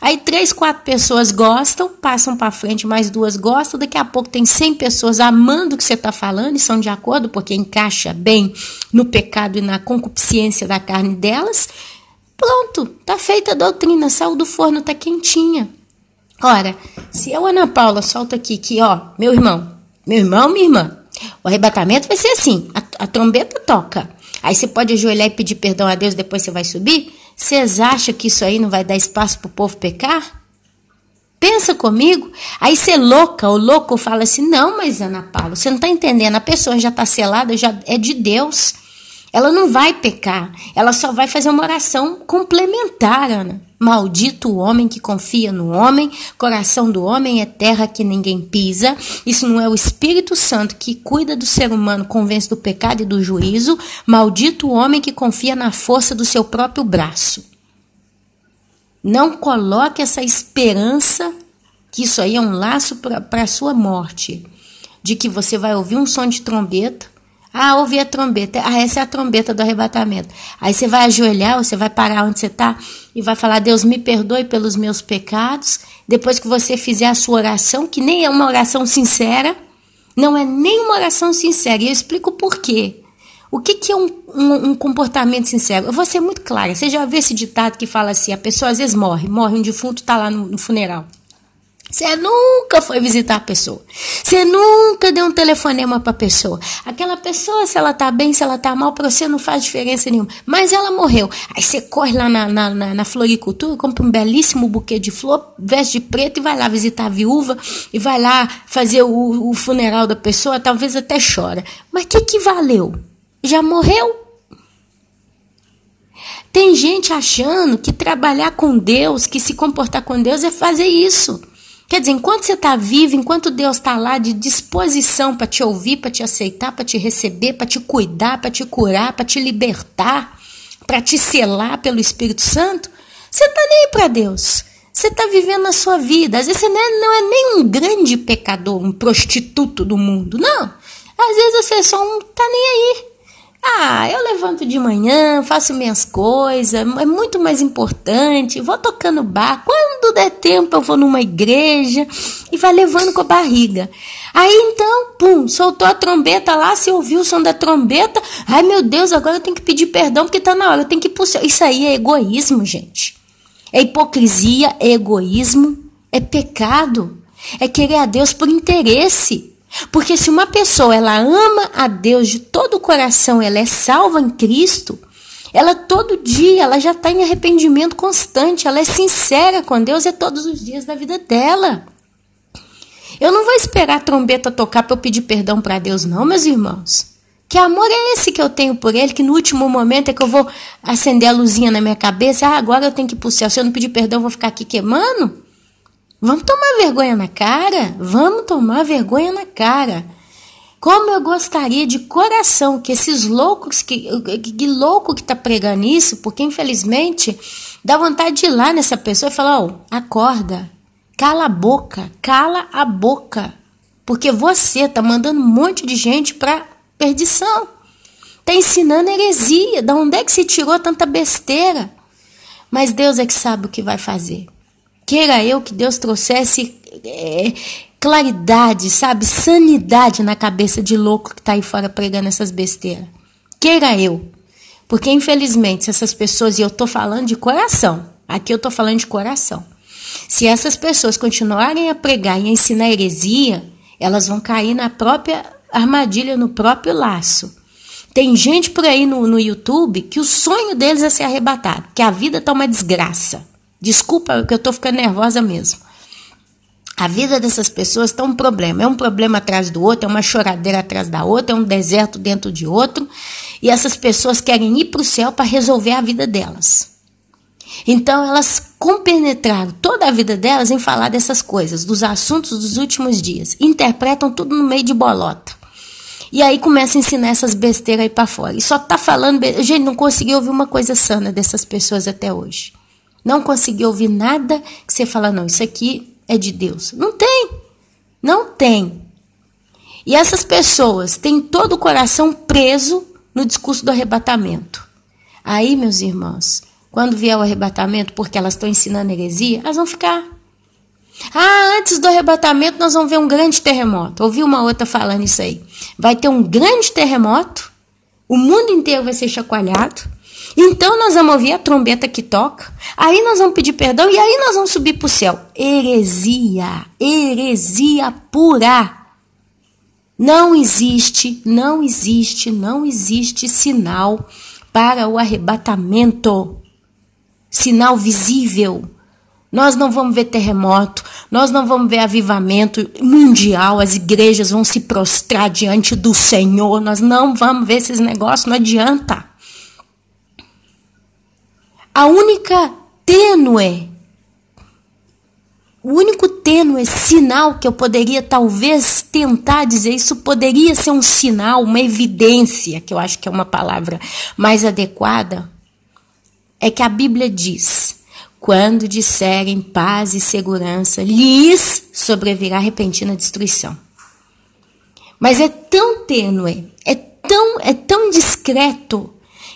Aí 3, 4 pessoas gostam, passam para frente, mais 2 gostam, daqui a pouco tem 100 pessoas amando o que você está falando e são de acordo porque encaixa bem no pecado e na concupiscência da carne delas. Pronto, tá feita a doutrina, saiu do forno, tá quentinha. Ora, se eu, Ana Paula, solto aqui que, ó, meu irmão, minha irmã, o arrebatamento vai ser assim, a trombeta toca. Aí você pode ajoelhar e pedir perdão a Deus, depois você vai subir? Vocês acham que isso aí não vai dar espaço para o povo pecar? Pensa comigo. Aí você o louco fala assim, não, mas Ana Paula, você não está entendendo, a pessoa já está selada, já é de Deus. Ela não vai pecar, ela só vai fazer uma oração complementar, Ana. Maldito o homem que confia no homem, coração do homem é terra que ninguém pisa. Isso não é o Espírito Santo que cuida do ser humano, convence do pecado e do juízo. Maldito o homem que confia na força do seu próprio braço. Não coloque essa esperança, que isso aí é um laço para a sua morte, de que você vai ouvir um som de trombeta. Ah, ouvi a trombeta. Ah, essa é a trombeta do arrebatamento. Aí você vai ajoelhar, ou você vai parar onde você está e vai falar, Deus, me perdoe pelos meus pecados. Depois que você fizer a sua oração, que nem é uma oração sincera, não é nem uma oração sincera. E eu explico por quê. O que é um comportamento sincero? Eu vou ser muito clara. Você já viu esse ditado que fala assim, a pessoa às vezes morre um defunto, está lá no funeral. Você nunca foi visitar a pessoa. Você nunca deu um telefonema para a pessoa. Aquela pessoa, se ela tá bem, se ela tá mal, para você não faz diferença nenhuma. Mas ela morreu. Aí você corre lá na floricultura, compra um belíssimo buquê de flor, veste de preto e vai lá visitar a viúva e vai lá fazer o funeral da pessoa, talvez até chora. Mas o que valeu? Já morreu? Tem gente achando que trabalhar com Deus, que se comportar com Deus é fazer isso. Quer dizer, enquanto você está vivo, enquanto Deus está lá de disposição para te ouvir, para te aceitar, para te receber, para te cuidar, para te curar, para te libertar, para te selar pelo Espírito Santo, você está nem aí para Deus. Você está vivendo a sua vida. Às vezes você não é nem um grande pecador, um prostituto do mundo. Não. Às vezes você só não está nem aí. Ah, eu levanto de manhã, faço minhas coisas, é muito mais importante, vou tocando bar, quando der tempo eu vou numa igreja e vai levando com a barriga. Aí então, pum, soltou a trombeta lá, você ouviu o som da trombeta, ai meu Deus, agora eu tenho que pedir perdão porque tá na hora, eu tenho que ir pro céu. Isso aí é egoísmo, gente. É hipocrisia, é egoísmo, é pecado, é querer a Deus por interesse. Porque se uma pessoa ela ama a Deus de todo o coração, ela é salva em Cristo, ela todo dia, ela já está em arrependimento constante, ela é sincera com Deus, é todos os dias da vida dela. Eu não vou esperar a trombeta tocar para eu pedir perdão para Deus não, meus irmãos. Que amor é esse que eu tenho por Ele, que no último momento é que eu vou acender a luzinha na minha cabeça, agora eu tenho que ir para o céu, se eu não pedir perdão eu vou ficar aqui queimando? Vamos tomar vergonha na cara? Vamos tomar vergonha na cara. Como eu gostaria de coração que esses loucos, que louco que está pregando isso, porque infelizmente dá vontade de ir lá nessa pessoa e falar, acorda, cala a boca, porque você está mandando um monte de gente para perdição, está ensinando heresia, de onde é que se tirou tanta besteira? Mas Deus é que sabe o que vai fazer. Queira eu que Deus trouxesse claridade, sabe, sanidade na cabeça de louco que está aí fora pregando essas besteiras. Queira eu. Porque, infelizmente, se essas pessoas, e eu estou falando de coração, aqui eu estou falando de coração, se essas pessoas continuarem a pregar e a ensinar heresia, elas vão cair na própria armadilha, no próprio laço. Tem gente por aí no YouTube que o sonho deles é ser arrebatado, que a vida está uma desgraça. Desculpa, que eu estou ficando nervosa mesmo. A vida dessas pessoas está um problema. É um problema atrás do outro, é uma choradeira atrás da outra, é um deserto dentro de outro. E essas pessoas querem ir para o céu para resolver a vida delas. Então, elas compenetraram toda a vida delas em falar dessas coisas, dos assuntos dos últimos dias. Interpretam tudo no meio de bolota. E aí começa a ensinar essas besteiras aí para fora. E só tá falando... Gente, não consegui ouvir uma coisa sana dessas pessoas até hoje. Não consegui ouvir nada que você fala, não, isso aqui é de Deus. Não tem. Não tem. E essas pessoas têm todo o coração preso no discurso do arrebatamento. Aí, meus irmãos, quando vier o arrebatamento, porque elas estão ensinando heresia, elas vão ficar. Antes do arrebatamento nós vamos ver um grande terremoto. Ouvi uma outra falando isso aí. Vai ter um grande terremoto, o mundo inteiro vai ser chacoalhado. Então nós vamos ouvir a trombeta que toca, aí nós vamos pedir perdão e aí nós vamos subir para o céu. Heresia pura. Não existe sinal para o arrebatamento. Sinal visível. Nós não vamos ver terremoto, nós não vamos ver avivamento mundial, as igrejas vão se prostrar diante do Senhor, nós não vamos ver esses negócios, não adianta. O único tênue sinal que eu poderia talvez tentar dizer, isso poderia ser um sinal, uma evidência, que eu acho que é uma palavra mais adequada, é que a Bíblia diz, quando disserem paz e segurança, lhes sobrevirá repentina destruição. Mas é tão tênue, é tão discreto,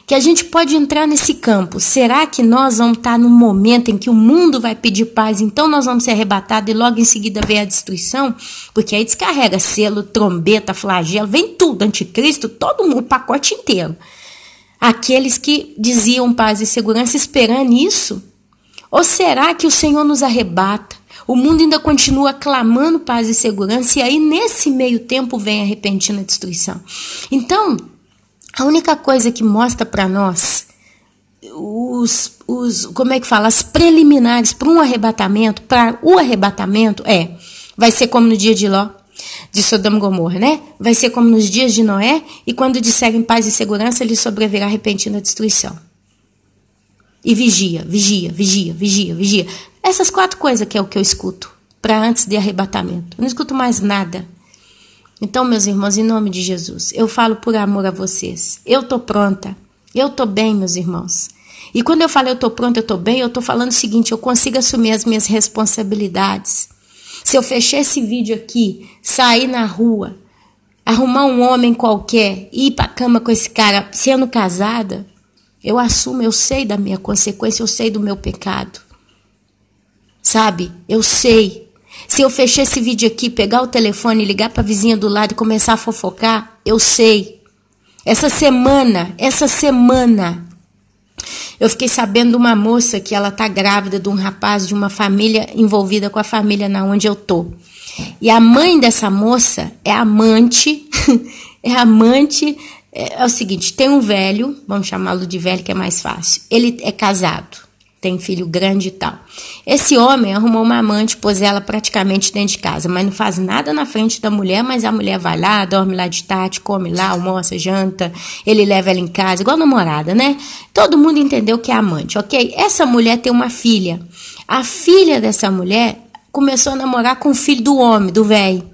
que a gente pode entrar nesse campo. Será que nós vamos estar num momento em que o mundo vai pedir paz, então nós vamos ser arrebatados e logo em seguida vem a destruição? Porque aí descarrega selo, trombeta, flagelo, vem tudo, anticristo, todo mundo, o pacote inteiro. Aqueles que diziam paz e segurança esperando isso? Ou será que o Senhor nos arrebata? O mundo ainda continua clamando paz e segurança e aí nesse meio tempo vem a repentina destruição. Então, a única coisa que mostra para nós as preliminares para o arrebatamento vai ser como no dia de Ló, de Sodoma e Gomorra, né? Vai ser como nos dias de Noé, e quando disserem paz e segurança, lhe sobrevirá repentina destruição. E vigia. Essas 4 coisas que é o que eu escuto para antes de arrebatamento. Eu não escuto mais nada. Então, meus irmãos, em nome de Jesus, eu falo por amor a vocês. Eu estou pronta. Eu estou bem, meus irmãos. E quando eu falo eu estou pronta, eu estou bem, eu estou falando o seguinte, eu consigo assumir as minhas responsabilidades. Se eu fechar esse vídeo aqui, sair na rua, arrumar um homem qualquer, ir para a cama com esse cara, sendo casada, eu assumo, eu sei da minha consequência, eu sei do meu pecado. Sabe? Eu sei. Se eu fechar esse vídeo aqui, pegar o telefone, ligar para a vizinha do lado e começar a fofocar, eu sei. Essa semana, Eu fiquei sabendo de uma moça que ela tá grávida de um rapaz de uma família envolvida com a família na onde eu tô. E a mãe dessa moça é amante, é o seguinte, tem um velho, vamos chamá-lo de velho que é mais fácil, ele é casado, tem filho grande e tal. Esse homem arrumou uma amante, pôs ela praticamente dentro de casa, mas não faz nada na frente da mulher, mas a mulher vai lá, dorme lá de tarde, come lá, almoça, janta, ele leva ela em casa, igual namorada, né? Todo mundo entendeu que é amante, ok? Essa mulher tem uma filha. A filha dessa mulher começou a namorar com o filho do homem, do velho.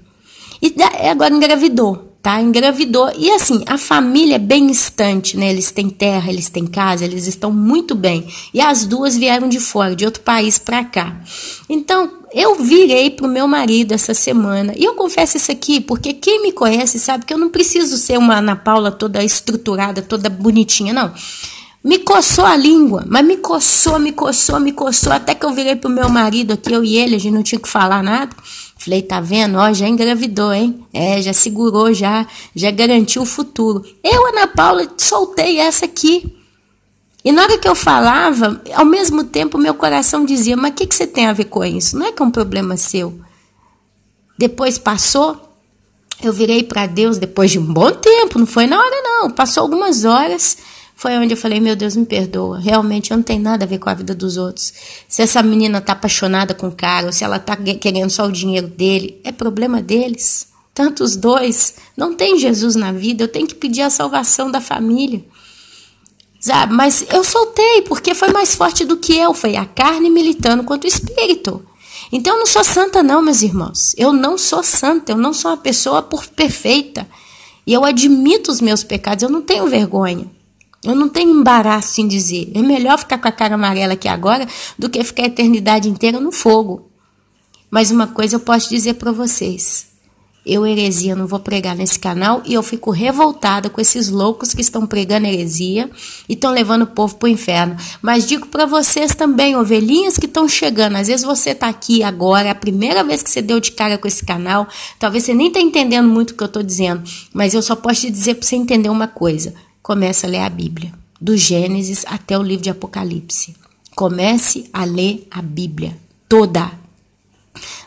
E agora engravidou, tá? Engravidou. E assim, a família é bem distante, né? Eles têm terra, eles têm casa, eles estão muito bem. E as duas vieram de fora, de outro país para cá. Então, eu virei pro meu marido essa semana. E eu confesso isso aqui, porque quem me conhece sabe que eu não preciso ser uma Ana Paula toda estruturada, toda bonitinha, não. Me coçou a língua, mas me coçou, até que eu virei pro meu marido aqui, eu e ele, a gente não tinha que falar nada. Falei, tá vendo? Ó, já engravidou, hein? Já segurou, já garantiu o futuro. Eu, Ana Paula, soltei essa aqui. E na hora que eu falava, ao mesmo tempo, meu coração dizia, mas o que você tem a ver com isso? Não é que é um problema seu. Depois passou, eu virei para Deus, depois de um bom tempo, não foi na hora não, passou algumas horas. Foi onde eu falei, meu Deus, me perdoa. Realmente, eu não tenho nada a ver com a vida dos outros. Se essa menina tá apaixonada com o cara, ou se ela tá querendo só o dinheiro dele, é problema deles. Tanto os dois. Não tem Jesus na vida, eu tenho que pedir a salvação da família. Sabe? Mas eu soltei, porque foi mais forte do que eu. Foi a carne militando contra o espírito. Então, eu não sou santa não, meus irmãos. Eu não sou santa, eu não sou uma pessoa perfeita. E eu admito os meus pecados, eu não tenho vergonha. Eu não tenho embaraço em dizer. É melhor ficar com a cara amarela aqui agora do que ficar a eternidade inteira no fogo. Mas uma coisa eu posso dizer para vocês. Eu, heresia, não vou pregar nesse canal e eu fico revoltada com esses loucos que estão pregando heresia e estão levando o povo para o inferno. Mas digo para vocês também, ovelhinhas que estão chegando. Às vezes você está aqui agora, é a primeira vez que você deu de cara com esse canal. Talvez você nem está entendendo muito o que eu estou dizendo. Mas eu só posso te dizer para você entender uma coisa. Comece a ler a Bíblia, do Gênesis até o livro de Apocalipse. Comece a ler a Bíblia toda.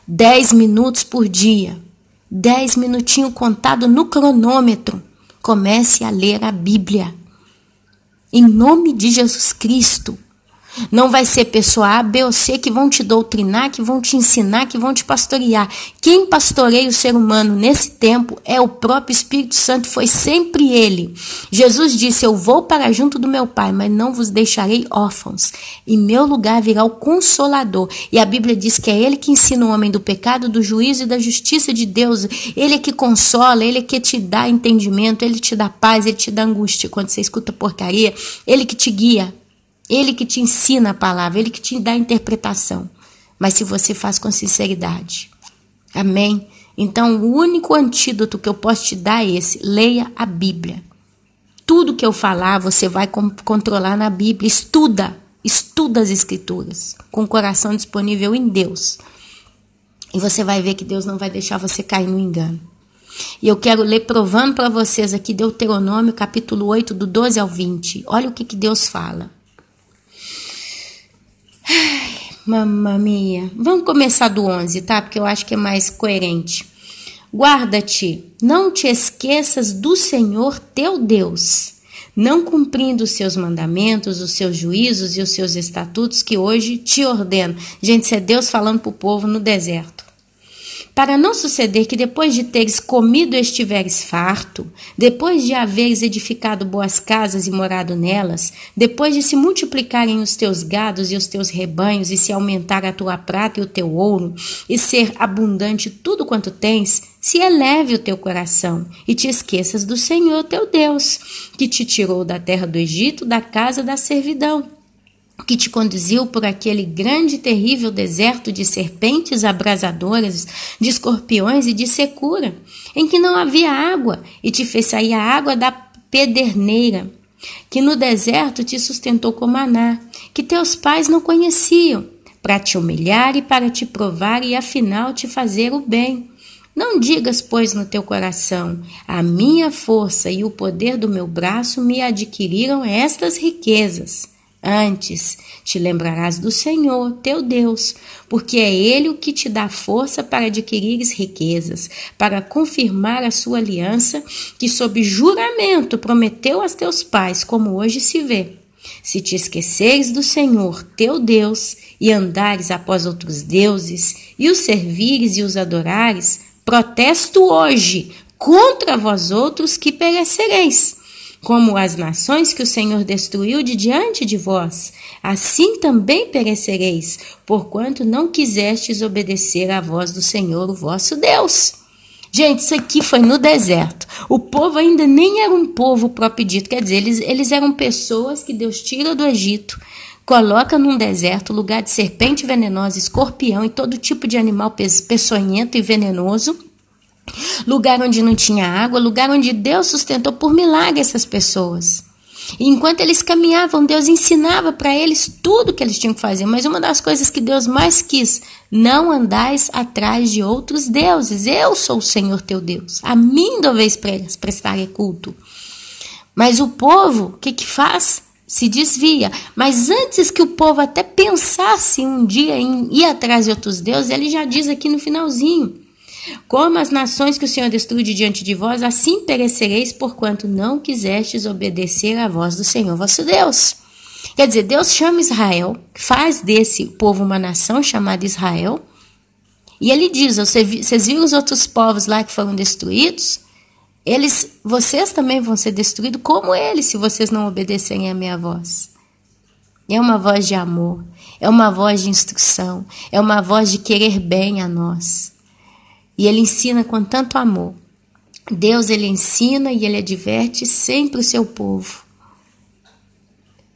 10 minutos por dia. 10 minutinhos contado no cronômetro. Comece a ler a Bíblia. Em nome de Jesus Cristo. Não vai ser pessoa A, B ou C que vão te doutrinar, que vão te ensinar, que vão te pastorear. Quem pastoreia o ser humano nesse tempo é o próprio Espírito Santo, foi sempre ele. Jesus disse, eu vou para junto do meu Pai, mas não vos deixarei órfãos. Em meu lugar virá o Consolador. E a Bíblia diz que é ele que ensina o homem do pecado, do juízo e da justiça de Deus. Ele é que consola, ele é que te dá entendimento, ele te dá paz, ele te dá angústia quando você escuta porcaria. Ele que te guia. Ele que te ensina a palavra, ele que te dá a interpretação. Mas se você faz com sinceridade. Amém? Então, o único antídoto que eu posso te dar é esse. Leia a Bíblia. Tudo que eu falar, você vai controlar na Bíblia. Estuda as Escrituras. Com o coração disponível em Deus. E você vai ver que Deus não vai deixar você cair no engano. E eu quero ler provando para vocês aqui Deuteronômio, capítulo 8, do 12 ao 20. Olha o que Deus fala. Ai, mamma mia. Vamos começar do 11, tá? Porque eu acho que é mais coerente. Guarda-te, não te esqueças do Senhor teu Deus, não cumprindo os seus mandamentos, os seus juízos e os seus estatutos que hoje te ordeno. Gente, isso é Deus falando para o povo no deserto. Para não suceder que depois de teres comido estiveres farto, depois de haveres edificado boas casas e morado nelas, depois de se multiplicarem os teus gados e os teus rebanhos, e se aumentar a tua prata e o teu ouro, e ser abundante tudo quanto tens, se eleve o teu coração, e te esqueças do Senhor teu Deus, que te tirou da terra do Egito, da casa da servidão, que te conduziu por aquele grande e terrível deserto de serpentes abrasadoras, de escorpiões e de secura, em que não havia água, e te fez sair a água da pederneira, que no deserto te sustentou com maná, que teus pais não conheciam, para te humilhar e para te provar e afinal te fazer o bem. Não digas, pois, no teu coração, a minha força e o poder do meu braço me adquiriram estas riquezas. Antes, te lembrarás do Senhor, teu Deus, porque é Ele o que te dá força para adquirires riquezas, para confirmar a sua aliança, que sob juramento prometeu aos teus pais, como hoje se vê. Se te esqueceres do Senhor, teu Deus, e andares após outros deuses, e os servires e os adorares, protesto hoje contra vós outros que perecereis. Como as nações que o Senhor destruiu de diante de vós, assim também perecereis, porquanto não quisestes obedecer à voz do Senhor, o vosso Deus. Gente, isso aqui foi no deserto. O povo ainda nem era um povo próprio dito, quer dizer, eles eram pessoas que Deus tira do Egito, coloca num deserto, lugar de serpente venenosa, escorpião e todo tipo de animal peçonhento e venenoso, lugar onde não tinha água, lugar onde Deus sustentou por milagre essas pessoas. E enquanto eles caminhavam, Deus ensinava para eles tudo que eles tinham que fazer. Mas uma das coisas que Deus mais quis, não andais atrás de outros deuses. Eu sou o Senhor teu Deus. A mim deveis prestar culto. Mas o povo, o que faz? Se desvia. Mas antes que o povo até pensasse um dia em ir atrás de outros deuses, ele já diz aqui no finalzinho: como as nações que o Senhor destruiu de diante de vós, assim perecereis, porquanto não quisestes obedecer à voz do Senhor vosso Deus. Quer dizer, Deus chama Israel, faz desse povo uma nação chamada Israel, e ele diz: vocês viram os outros povos lá que foram destruídos? Vocês também vão ser destruídos como eles, se vocês não obedecerem à minha voz. É uma voz de amor, é uma voz de instrução, é uma voz de querer bem a nós. E ele ensina com tanto amor. Deus, ele ensina e ele adverte sempre o seu povo.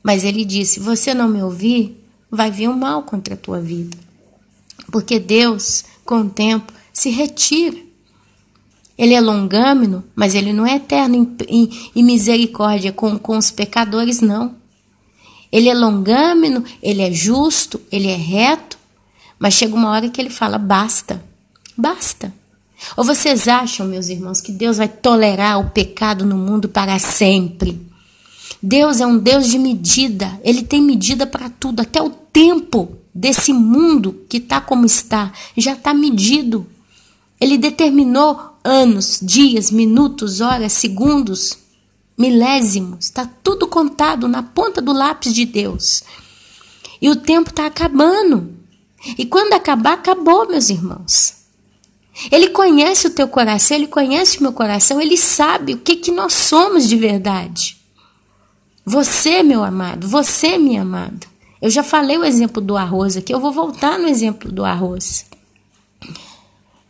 Mas ele disse: se você não me ouvir, vai vir um mal contra a tua vida. Porque Deus, com o tempo, se retira. Ele é longâmino, mas ele não é eterno em misericórdia com os pecadores, não. Ele é longâmino, ele é justo, ele é reto, mas chega uma hora que ele fala: basta. Basta. Ou vocês acham, meus irmãos, que Deus vai tolerar o pecado no mundo para sempre? Deus é um Deus de medida. Ele tem medida para tudo. Até o tempo desse mundo que está como está, já está medido. Ele determinou anos, dias, minutos, horas, segundos, milésimos. Está tudo contado na ponta do lápis de Deus. E o tempo está acabando. E quando acabar, acabou, meus irmãos. Ele conhece o teu coração, ele conhece o meu coração, ele sabe o que nós somos de verdade. Você, meu amado, você, minha amada. Eu já falei o exemplo do arroz aqui, eu vou voltar no exemplo do arroz.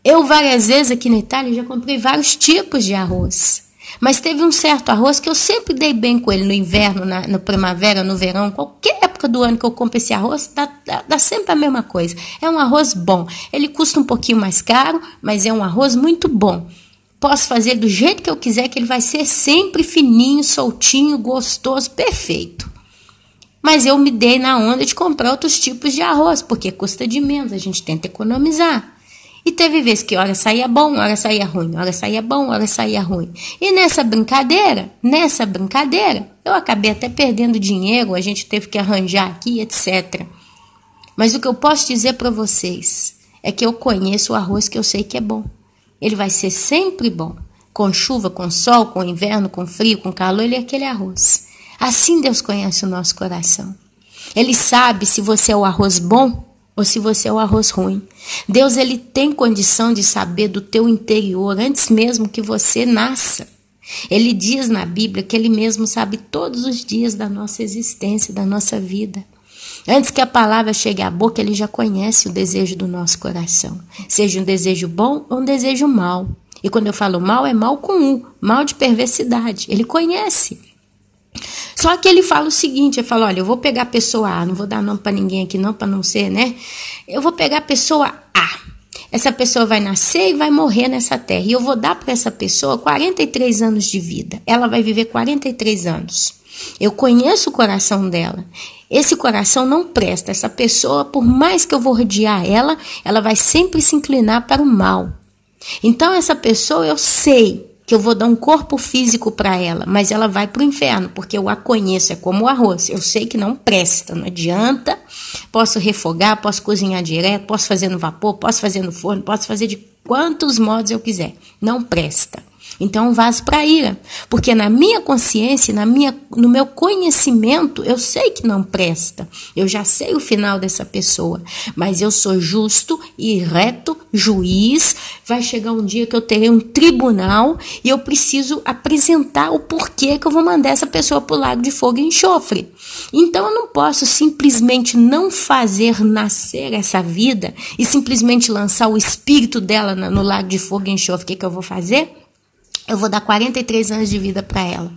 Eu várias vezes aqui na Itália já comprei vários tipos de arroz. Mas teve um certo arroz que eu sempre dei bem com ele no inverno, na primavera, no verão, qualquer época do ano que eu compro esse arroz, dá sempre a mesma coisa. É um arroz bom. Ele custa um pouquinho mais caro, mas é um arroz muito bom. Posso fazer do jeito que eu quiser, que ele vai ser sempre fininho, soltinho, gostoso, perfeito. Mas eu me dei na onda de comprar outros tipos de arroz, porque custa de menos, a gente tenta economizar. E teve vezes que hora saía bom, hora saía ruim, hora saía bom, hora saía ruim. E nessa brincadeira, eu acabei até perdendo dinheiro, a gente teve que arranjar aqui, etc. Mas o que eu posso dizer para vocês é que eu conheço o arroz que eu sei que é bom. Ele vai ser sempre bom. Com chuva, com sol, com inverno, com frio, com calor, ele é aquele arroz. Assim Deus conhece o nosso coração. Ele sabe se você é o arroz bom ou se você é o arroz ruim. Deus, ele tem condição de saber do teu interior antes mesmo que você nasça. Ele diz na Bíblia que ele mesmo sabe todos os dias da nossa existência, da nossa vida. Antes que a palavra chegue à boca, ele já conhece o desejo do nosso coração. Seja um desejo bom ou um desejo mau. E quando eu falo mal, é mal com U, mal de perversidade. Ele conhece. Só que ele fala o seguinte, ele fala: olha, eu vou pegar a pessoa A, não vou dar nome para ninguém aqui não, para não ser, né? Eu vou pegar a pessoa A. Essa pessoa vai nascer e vai morrer nessa terra. E eu vou dar para essa pessoa 43 anos de vida. Ela vai viver 43 anos. Eu conheço o coração dela. Esse coração não presta. Essa pessoa, por mais que eu vou rodear ela vai sempre se inclinar para o mal. Então essa pessoa eu sei que eu vou dar um corpo físico para ela, mas ela vai para o inferno, porque eu a conheço, é como o arroz, eu sei que não presta, não adianta, posso refogar, posso cozinhar direto, posso fazer no vapor, posso fazer no forno, posso fazer de quantos modos eu quiser, não presta. Então, vaso para a ira, porque na minha consciência, no meu conhecimento, eu sei que não presta, eu já sei o final dessa pessoa, mas eu sou justo e reto, juiz, vai chegar um dia que eu terei um tribunal e eu preciso apresentar o porquê que eu vou mandar essa pessoa para o lago de fogo e enxofre. Então, eu não posso simplesmente não fazer nascer essa vida e simplesmente lançar o espírito dela no lago de fogo e enxofre. O que eu vou fazer? Eu vou dar 43 anos de vida para ela.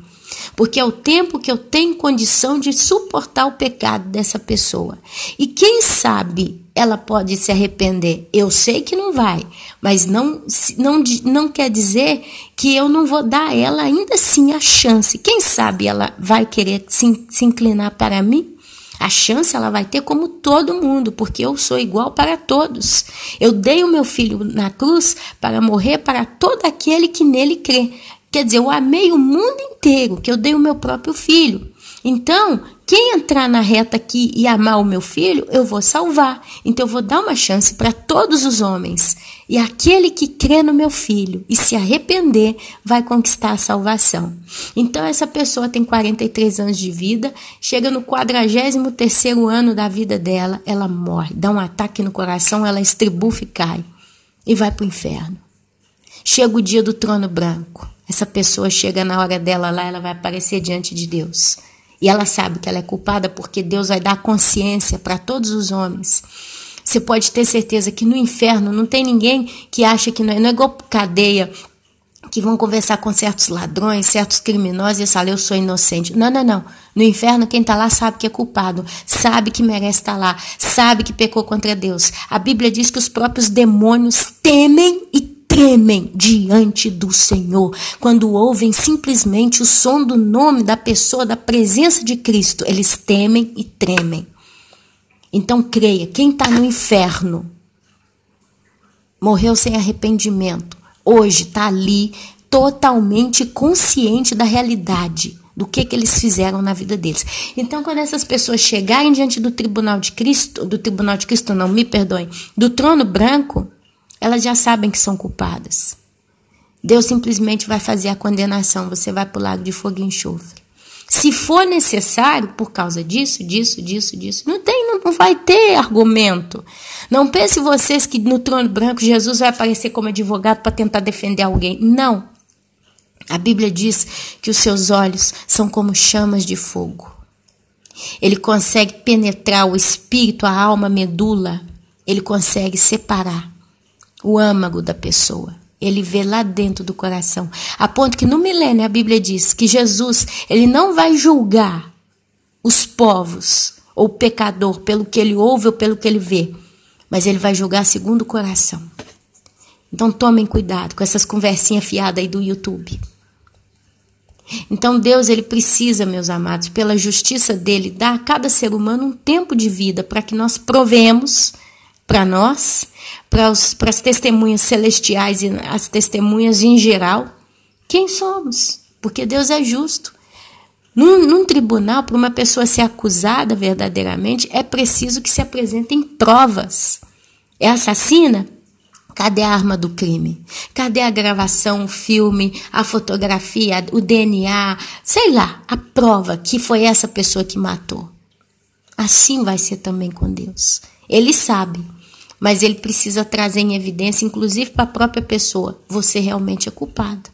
Porque é o tempo que eu tenho condição de suportar o pecado dessa pessoa. E quem sabe ela pode se arrepender. Eu sei que não vai, mas não quer dizer que eu não vou dar a ela ainda assim a chance. Quem sabe ela vai querer se inclinar para mim? A chance ela vai ter como todo mundo, porque eu sou igual para todos. Eu dei o meu filho na cruz para morrer para todo aquele que nele crê. Quer dizer, eu amei o mundo inteiro, que eu dei o meu próprio filho. Então, quem entrar na reta aqui e amar o meu filho, eu vou salvar. Então, eu vou dar uma chance para todos os homens. E aquele que crê no meu filho e se arrepender, vai conquistar a salvação. Então, essa pessoa tem 43 anos de vida, chega no 43º ano da vida dela, ela morre, dá um ataque no coração, ela estribufa e cai. E vai para o inferno. Chega o dia do trono branco. Essa pessoa chega na hora dela lá, ela vai aparecer diante de Deus. E ela sabe que ela é culpada porque Deus vai dar consciência para todos os homens. Você pode ter certeza que no inferno não tem ninguém que acha que não é igual cadeia, que vão conversar com certos ladrões, certos criminosos e falar, eu sou inocente. Não. No inferno quem está lá sabe que é culpado, sabe que merece estar lá, sabe que pecou contra Deus. A Bíblia diz que os próprios demônios temem e tremem diante do Senhor, quando ouvem simplesmente o som do nome da pessoa, da presença de Cristo, eles temem e tremem. Então creia, quem está no inferno, morreu sem arrependimento, hoje está ali totalmente consciente da realidade, do que eles fizeram na vida deles. Então, quando essas pessoas chegarem diante do tribunal de Cristo, do trono branco, elas já sabem que são culpadas. Deus simplesmente vai fazer a condenação. Você vai para o lago de fogo e enxofre. Se for necessário, por causa disso, não vai ter argumento. Não pense vocês que no trono branco Jesus vai aparecer como advogado para tentar defender alguém. Não. A Bíblia diz que os seus olhos são como chamas de fogo. Ele consegue penetrar o espírito, a alma, a medula. Ele consegue separar o âmago da pessoa. Ele vê lá dentro do coração. A ponto que no milênio a Bíblia diz que Jesus, ele não vai julgar os povos ou o pecador pelo que ele ouve ou pelo que ele vê, mas ele vai julgar segundo o coração. Então tomem cuidado com essas conversinhas fiadas aí do YouTube. Então Deus, ele precisa, meus amados, pela justiça dele, dar a cada ser humano um tempo de vida para que nós provemos para nós, para as testemunhas celestiais e as testemunhas em geral, quem somos? Porque Deus é justo. Num tribunal, para uma pessoa ser acusada verdadeiramente, é preciso que se apresentem provas. É assassina? Cadê a arma do crime? Cadê a gravação, o filme, a fotografia, o DNA, sei lá, a prova que foi essa pessoa que matou? Assim vai ser também com Deus. Ele sabe. Mas ele precisa trazer em evidência, inclusive para a própria pessoa, você realmente é culpado.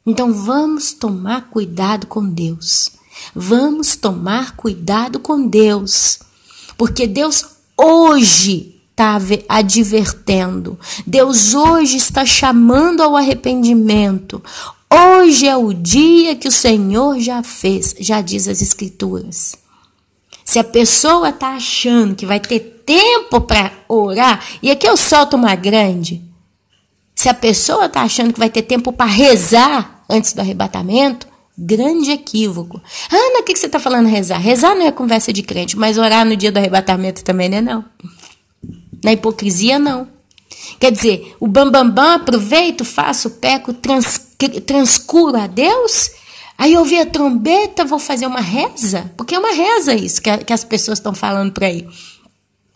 Então vamos tomar cuidado com Deus. Vamos tomar cuidado com Deus. Porque Deus hoje está advertendo. Deus hoje está chamando ao arrependimento. Hoje é o dia que o Senhor já fez, já diz as Escrituras. Se a pessoa está achando que vai ter tempo para orar, e aqui eu solto uma grande. Se a pessoa está achando que vai ter tempo para rezar antes do arrebatamento, grande equívoco. Ana, o que você está falando rezar? Rezar não é conversa de crente, mas orar no dia do arrebatamento também não é não. Na hipocrisia não. Quer dizer, o bambambam, aproveito, faço, peco, transcuro a Deus? Aí eu ouvi a trombeta, vou fazer uma reza? Porque é uma reza isso que as pessoas estão falando por aí.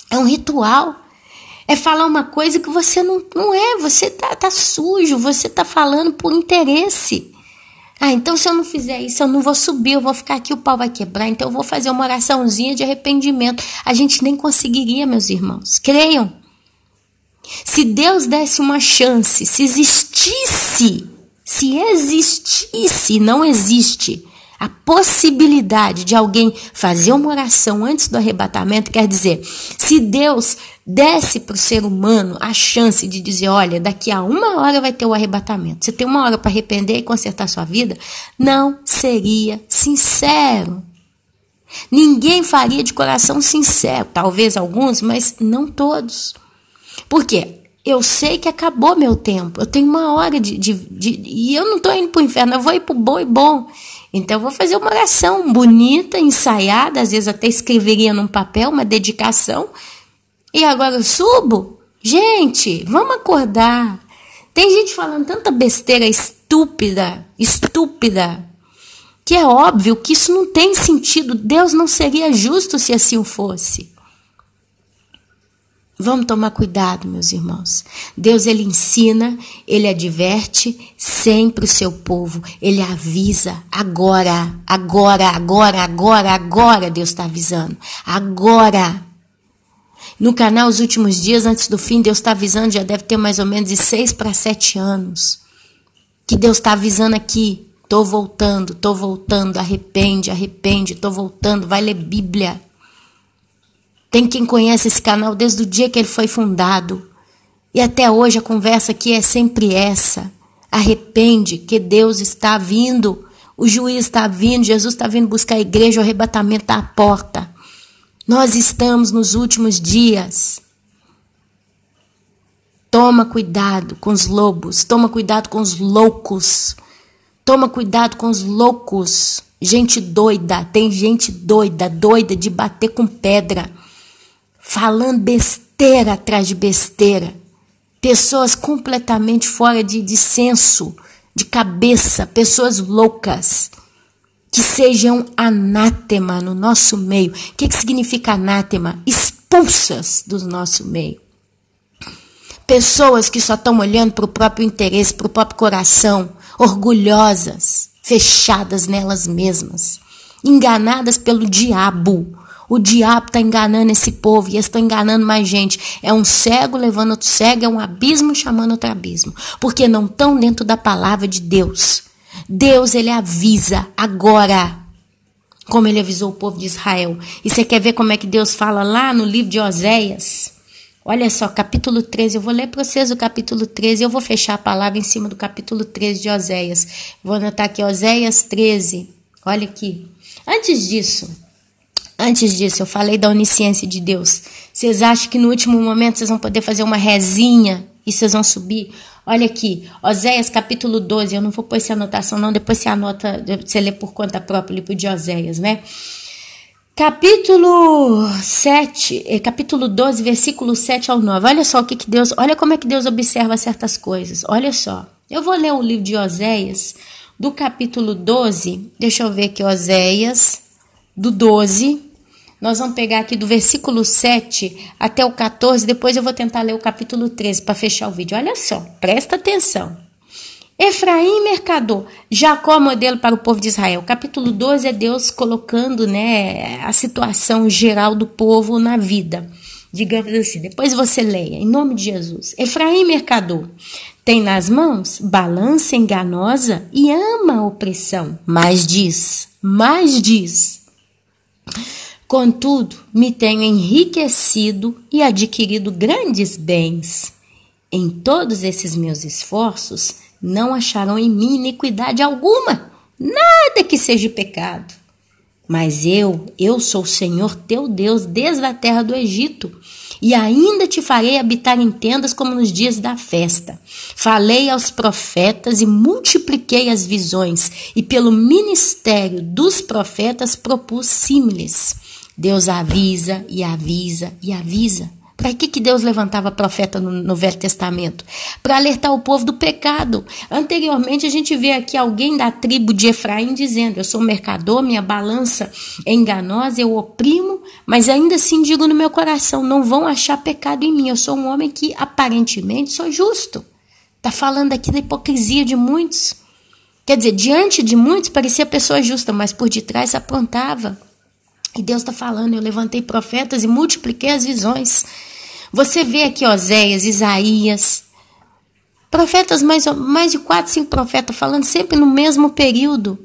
É um ritual. É falar uma coisa que você não é. Você tá sujo, você tá falando por interesse. Então se eu não fizer isso, eu não vou subir, eu vou ficar aqui, o pau vai quebrar. Então eu vou fazer uma oraçãozinha de arrependimento. A gente nem conseguiria, meus irmãos. Creiam. Se Deus desse uma chance, se existisse, não existe, a possibilidade de alguém fazer uma oração antes do arrebatamento, quer dizer, se Deus desse para o ser humano a chance de dizer, olha, daqui a 1 hora vai ter o arrebatamento, você tem 1 hora para arrepender e consertar sua vida, não seria sincero. Ninguém faria de coração sincero, talvez alguns, mas não todos. Por quê? Eu sei que acabou meu tempo, eu tenho 1 hora e eu não estou indo para o inferno, eu vou ir para o bom e bom. Então eu vou fazer uma oração bonita, ensaiada, às vezes até escreveria num papel, uma dedicação, e agora eu subo? Gente, vamos acordar. Tem gente falando tanta besteira estúpida, que é óbvio que isso não tem sentido, Deus não seria justo se assim fosse. Vamos tomar cuidado, meus irmãos. Deus, ele ensina, ele adverte sempre o seu povo. Ele avisa agora. Deus está avisando. Agora. No canal Os Últimos Dias, antes do fim, Deus está avisando, já deve ter mais ou menos de 6 para 7 anos. Que Deus está avisando aqui. Tô voltando, arrepende, tô voltando, vai ler Bíblia. Tem quem conhece esse canal desde o dia que ele foi fundado. E até hoje a conversa aqui é sempre essa. Arrepende, que Deus está vindo. O juiz está vindo, Jesus está vindo buscar a igreja, o arrebatamento está à porta. Nós estamos nos últimos dias. Toma cuidado com os lobos, toma cuidado com os loucos. Toma cuidado com os loucos. Gente doida, tem gente doida de bater com pedra. Falando besteira atrás de besteira. Pessoas completamente fora de senso, de cabeça, pessoas loucas. Que sejam anátema no nosso meio. O que significa anátema? Expulsas do nosso meio. Pessoas que só estão olhando para o próprio interesse, para o próprio coração, orgulhosas, fechadas nelas mesmas, enganadas pelo diabo. O diabo está enganando esse povo e eles estão enganando mais gente. É um cego levando outro cego, é um abismo chamando outro abismo. Porque não estão dentro da palavra de Deus. Deus, ele avisa agora, como ele avisou o povo de Israel. E você quer ver como é que Deus fala lá no livro de Oséias? Olha só, capítulo 13, eu vou ler para vocês o capítulo 13, eu vou fechar a palavra em cima do capítulo 13 de Oséias. Vou anotar aqui, Oséias 13, olha aqui. Antes disso, eu falei da onisciência de Deus. Vocês acham que no último momento vocês vão poder fazer uma rezinha e vocês vão subir? Olha aqui, Oséias capítulo 12, eu não vou pôr essa anotação não, depois você anota, você lê por conta própria, o livro de Oséias, né? Capítulo 12, versículo 7 ao 9. Olha só olha como é que Deus observa certas coisas. Olha só. Eu vou ler o livro de Oséias, do capítulo 12. Deixa eu ver aqui, Oséias, do 12. Nós vamos pegar aqui do versículo 7 até o 14. Depois eu vou tentar ler o capítulo 13 para fechar o vídeo. Olha só, presta atenção. Efraim, mercador, Jacó, modelo para o povo de Israel. Capítulo 12 é Deus colocando, né, a situação geral do povo na vida. Digamos assim, depois você leia, em nome de Jesus. Efraim, mercador, tem nas mãos balança enganosa e ama a opressão. Mas diz. Contudo, me tenho enriquecido e adquirido grandes bens. Em todos esses meus esforços, não acharão em mim iniquidade alguma, nada que seja pecado. Mas eu sou o Senhor teu Deus desde a terra do Egito, e ainda te farei habitar em tendas como nos dias da festa. Falei aos profetas e multipliquei as visões, e pelo ministério dos profetas propus símiles. Deus avisa e avisa e avisa. Para que Deus levantava profeta no Velho Testamento? Para alertar o povo do pecado. Anteriormente a gente vê aqui alguém da tribo de Efraim dizendo: eu sou mercador, minha balança é enganosa, eu oprimo, mas ainda assim digo no meu coração, não vão achar pecado em mim. Eu sou um homem que aparentemente sou justo. Está falando aqui da hipocrisia de muitos. Quer dizer, diante de muitos parecia pessoa justa, mas por detrás aprontava. E Deus está falando: eu levantei profetas e multipliquei as visões. Você vê aqui Oséias, Isaías, profetas, mais de 4, 5 profetas falando sempre no mesmo período.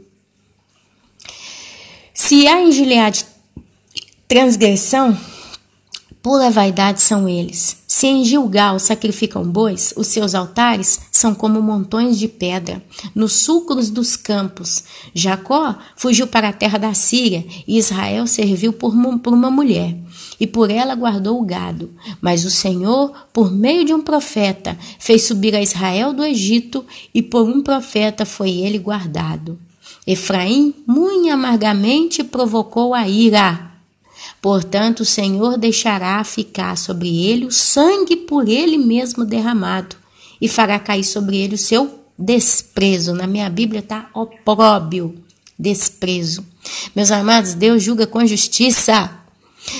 Se há em Gileade transgressão, pura vaidade são eles. Se em Gilgal sacrificam bois, os seus altares são como montões de pedra, nos sulcros dos campos. Jacó fugiu para a terra da Síria, e Israel serviu por uma mulher, e por ela guardou o gado. Mas o Senhor, por meio de um profeta, fez subir a Israel do Egito, e por um profeta foi ele guardado. Efraim muito amargamente provocou a ira. Portanto, o Senhor deixará ficar sobre ele o sangue por ele mesmo derramado, e fará cair sobre ele o seu desprezo. Na minha Bíblia está opróbio, desprezo. Meus amados, Deus julga com justiça.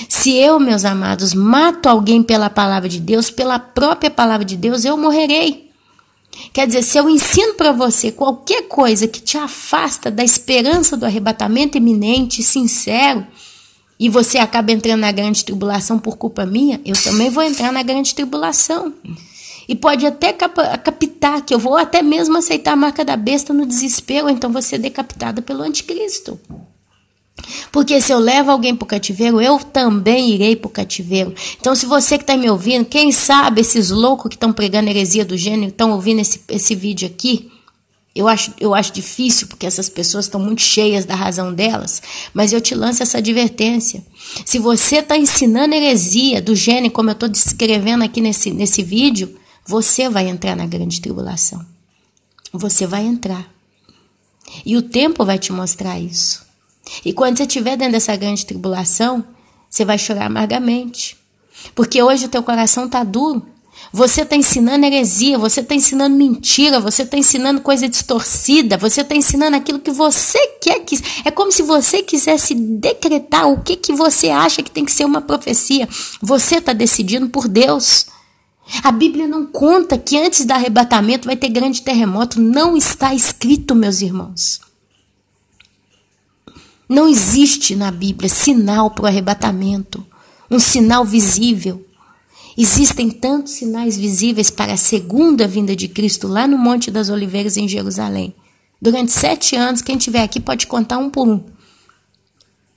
Se eu, meus amados, mato alguém pela palavra de Deus, pela própria palavra de Deus, eu morrerei. Quer dizer, se eu ensino para você qualquer coisa que te afasta da esperança do arrebatamento iminente, sincero, e você acaba entrando na grande tribulação por culpa minha, eu também vou entrar na grande tribulação. E pode até captar que eu vou até mesmo aceitar a marca da besta no desespero, ou então vou ser decapitada pelo anticristo. Porque se eu levo alguém para o cativeiro, eu também irei para o cativeiro. Então, se você que está me ouvindo, quem sabe esses loucos que estão pregando heresia do gênero, estão ouvindo esse vídeo aqui, eu acho difícil, porque essas pessoas estão muito cheias da razão delas, mas eu te lanço essa advertência. Se você está ensinando heresia do gênero, como eu estou descrevendo aqui nesse vídeo, você vai entrar na grande tribulação. Você vai entrar. E o tempo vai te mostrar isso. E quando você estiver dentro dessa grande tribulação, você vai chorar amargamente. Porque hoje o teu coração está duro. Você está ensinando heresia, você está ensinando mentira, você está ensinando coisa distorcida, você está ensinando aquilo que você quer. É como se você quisesse decretar o que você acha que tem que ser uma profecia. Você está decidindo por Deus. A Bíblia não conta que antes do arrebatamento vai ter grande terremoto. Não está escrito, meus irmãos. Não existe na Bíblia sinal para o arrebatamento, um sinal visível. Existem tantos sinais visíveis para a segunda vinda de Cristo lá no Monte das Oliveiras em Jerusalém. Durante 7 anos, quem estiver aqui pode contar um por um.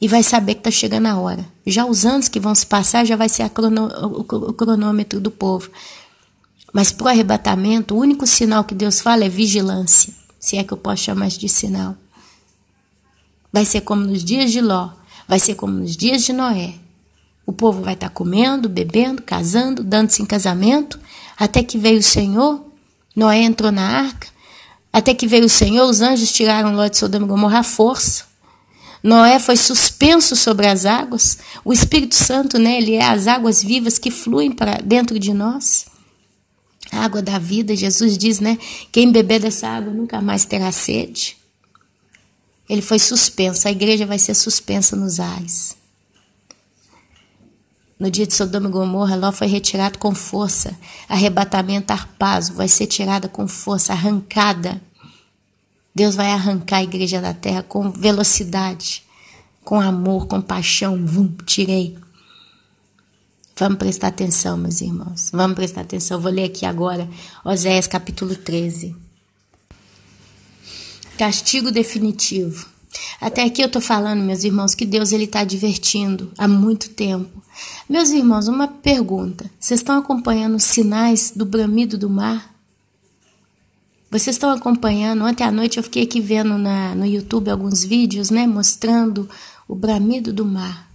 E vai saber que está chegando a hora. Já os anos que vão se passar já vai ser o cronômetro do povo. Mas para o arrebatamento, o único sinal que Deus fala é vigilância. Se é que eu posso chamar isso de sinal. Vai ser como nos dias de Ló. Vai ser como nos dias de Noé. O povo vai estar comendo, bebendo, casando, dando-se em casamento, até que veio o Senhor, Noé entrou na arca, até que veio o Senhor, os anjos tiraram Ló de Sodoma e Gomorra à força. Noé foi suspenso sobre as águas. O Espírito Santo, né, ele é as águas vivas que fluem para dentro de nós. A água da vida, Jesus diz, né, quem beber dessa água nunca mais terá sede. Ele foi suspenso, a igreja vai ser suspensa nos ares. No dia de Sodoma e Gomorra, Ló foi retirado com força. Arrebatamento, Harpazo, vai ser tirada com força, arrancada. Deus vai arrancar a igreja da terra com velocidade, com amor, com paixão. Tirei. Vamos prestar atenção, meus irmãos. Vamos prestar atenção. Vou ler aqui agora, Oséias capítulo 13. Castigo definitivo. Até aqui eu estou falando, meus irmãos, que Deus está advertindo há muito tempo. Meus irmãos, uma pergunta. Vocês estão acompanhando os sinais do bramido do mar? Vocês estão acompanhando? Ontem à noite eu fiquei aqui vendo no YouTube alguns vídeos, né, mostrando o bramido do mar.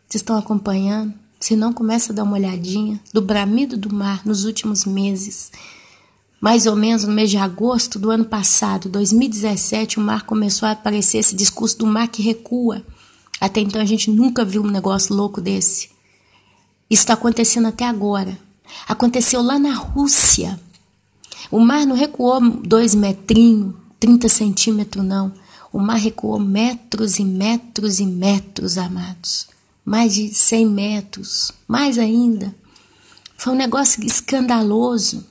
Vocês estão acompanhando? Se não, começa a dar uma olhadinha do bramido do mar nos últimos meses. Mais ou menos no mês de agosto do ano passado, 2017, o mar começou a aparecer esse discurso do mar que recua. Até então a gente nunca viu um negócio louco desse. Isso está acontecendo até agora. Aconteceu lá na Rússia. O mar não recuou 2 metrinhos, 30 centímetros, não. O mar recuou metros e metros e metros, amados. Mais de 100 metros, mais ainda. Foi um negócio escandaloso.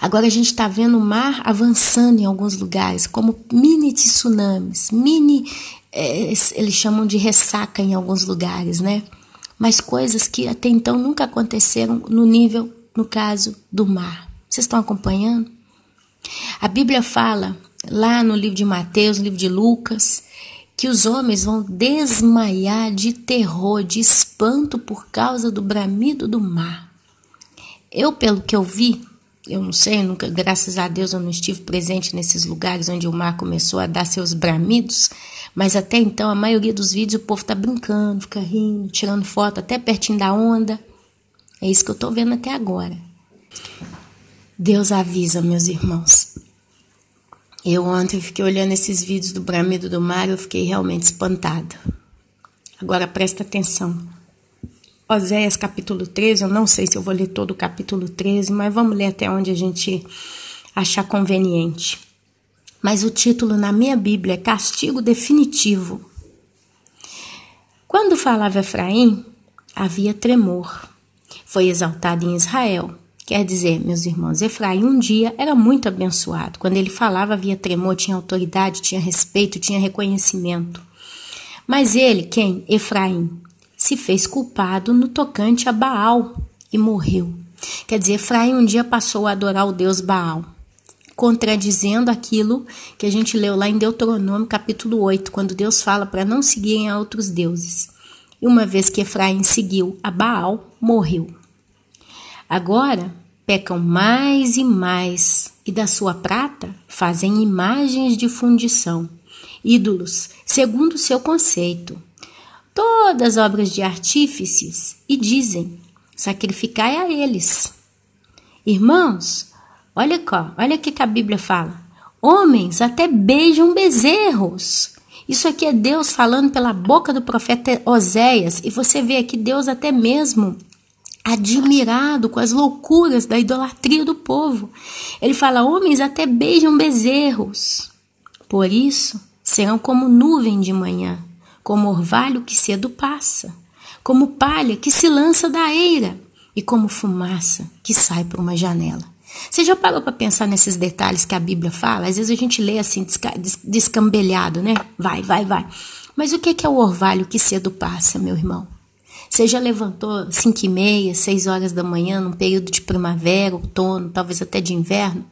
Agora a gente está vendo o mar avançando em alguns lugares, como mini tsunamis, eles chamam de ressaca em alguns lugares, né? Mas coisas que até então nunca aconteceram no nível, no caso, do mar. Vocês estão acompanhando? A Bíblia fala, lá no livro de Mateus, no livro de Lucas, que os homens vão desmaiar de terror, de espanto por causa do bramido do mar. Eu, pelo que eu vi, eu não sei, nunca, graças a Deus eu não estive presente nesses lugares onde o mar começou a dar seus bramidos, mas até então a maioria dos vídeos o povo está brincando, fica rindo, tirando foto até pertinho da onda. É isso que eu estou vendo até agora. Deus avisa, meus irmãos. Eu ontem fiquei olhando esses vídeos do bramido do mar e eu fiquei realmente espantada. Agora presta atenção. Oséias capítulo 13, eu não sei se eu vou ler todo o capítulo 13, mas vamos ler até onde a gente achar conveniente. Mas o título na minha Bíblia é Castigo Definitivo. Quando falava Efraim, havia tremor. Foi exaltado em Israel. Quer dizer, meus irmãos, Efraim um dia era muito abençoado. Quando ele falava havia tremor, tinha autoridade, tinha respeito, tinha reconhecimento. Mas ele, quem? Efraim, se fez culpado no tocante a Baal e morreu. Quer dizer, Efraim um dia passou a adorar o Deus Baal, contradizendo aquilo que a gente leu lá em Deuteronômio capítulo 8, quando Deus fala para não seguirem a outros deuses. E uma vez que Efraim seguiu a Baal, morreu. Agora pecam mais e mais, e da sua prata fazem imagens de fundição, ídolos, segundo o seu conceito. Todas obras de artífices, e dizem, sacrificai a eles. Irmãos, olha o que a Bíblia fala. Homens até beijam bezerros. Isso aqui é Deus falando pela boca do profeta Oséias, e você vê aqui Deus até mesmo admirado com as loucuras da idolatria do povo. Ele fala, homens até beijam bezerros. Por isso, serão como nuvem de manhã, como orvalho que cedo passa, como palha que se lança da eira e como fumaça que sai por uma janela. Você já parou para pensar nesses detalhes que a Bíblia fala? Às vezes a gente lê assim, descambelhado, né? Vai. Mas o que é o orvalho que cedo passa, meu irmão? Você já levantou 5h30, 6 horas da manhã, num período de primavera, outono, talvez até de inverno?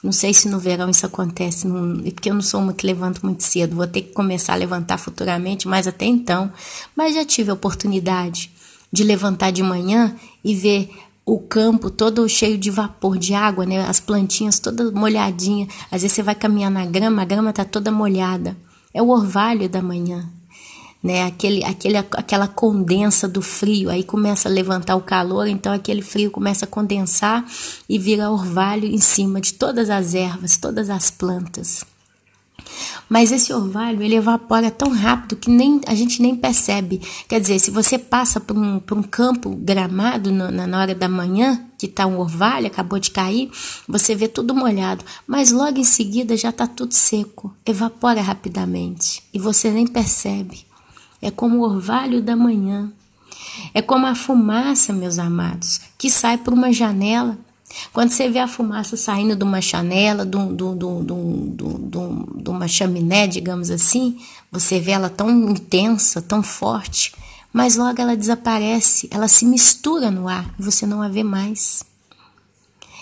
Não sei se no verão isso acontece, porque eu não sou muito que levanto muito cedo, vou ter que começar a levantar futuramente, mas até então. Mas já tive a oportunidade de levantar de manhã e ver o campo todo cheio de vapor, de água, né? As plantinhas todas molhadinhas. Às vezes você vai caminhar na grama, a grama está toda molhada. É o orvalho da manhã, né? Aquela condensa do frio, aí começa a levantar o calor, então aquele frio começa a condensar e vira orvalho em cima de todas as ervas, todas as plantas. Mas esse orvalho, ele evapora tão rápido que a gente nem percebe. Quer dizer, se você passa por um campo gramado na hora da manhã, que está um orvalho, acabou de cair, você vê tudo molhado, mas logo em seguida já está tudo seco, evapora rapidamente e você nem percebe. É como o orvalho da manhã. É como a fumaça, meus amados, que sai por uma janela. Quando você vê a fumaça saindo de uma janela, de uma chaminé, digamos assim, você vê ela tão intensa, tão forte, mas logo ela desaparece, ela se mistura no ar e você não a vê mais.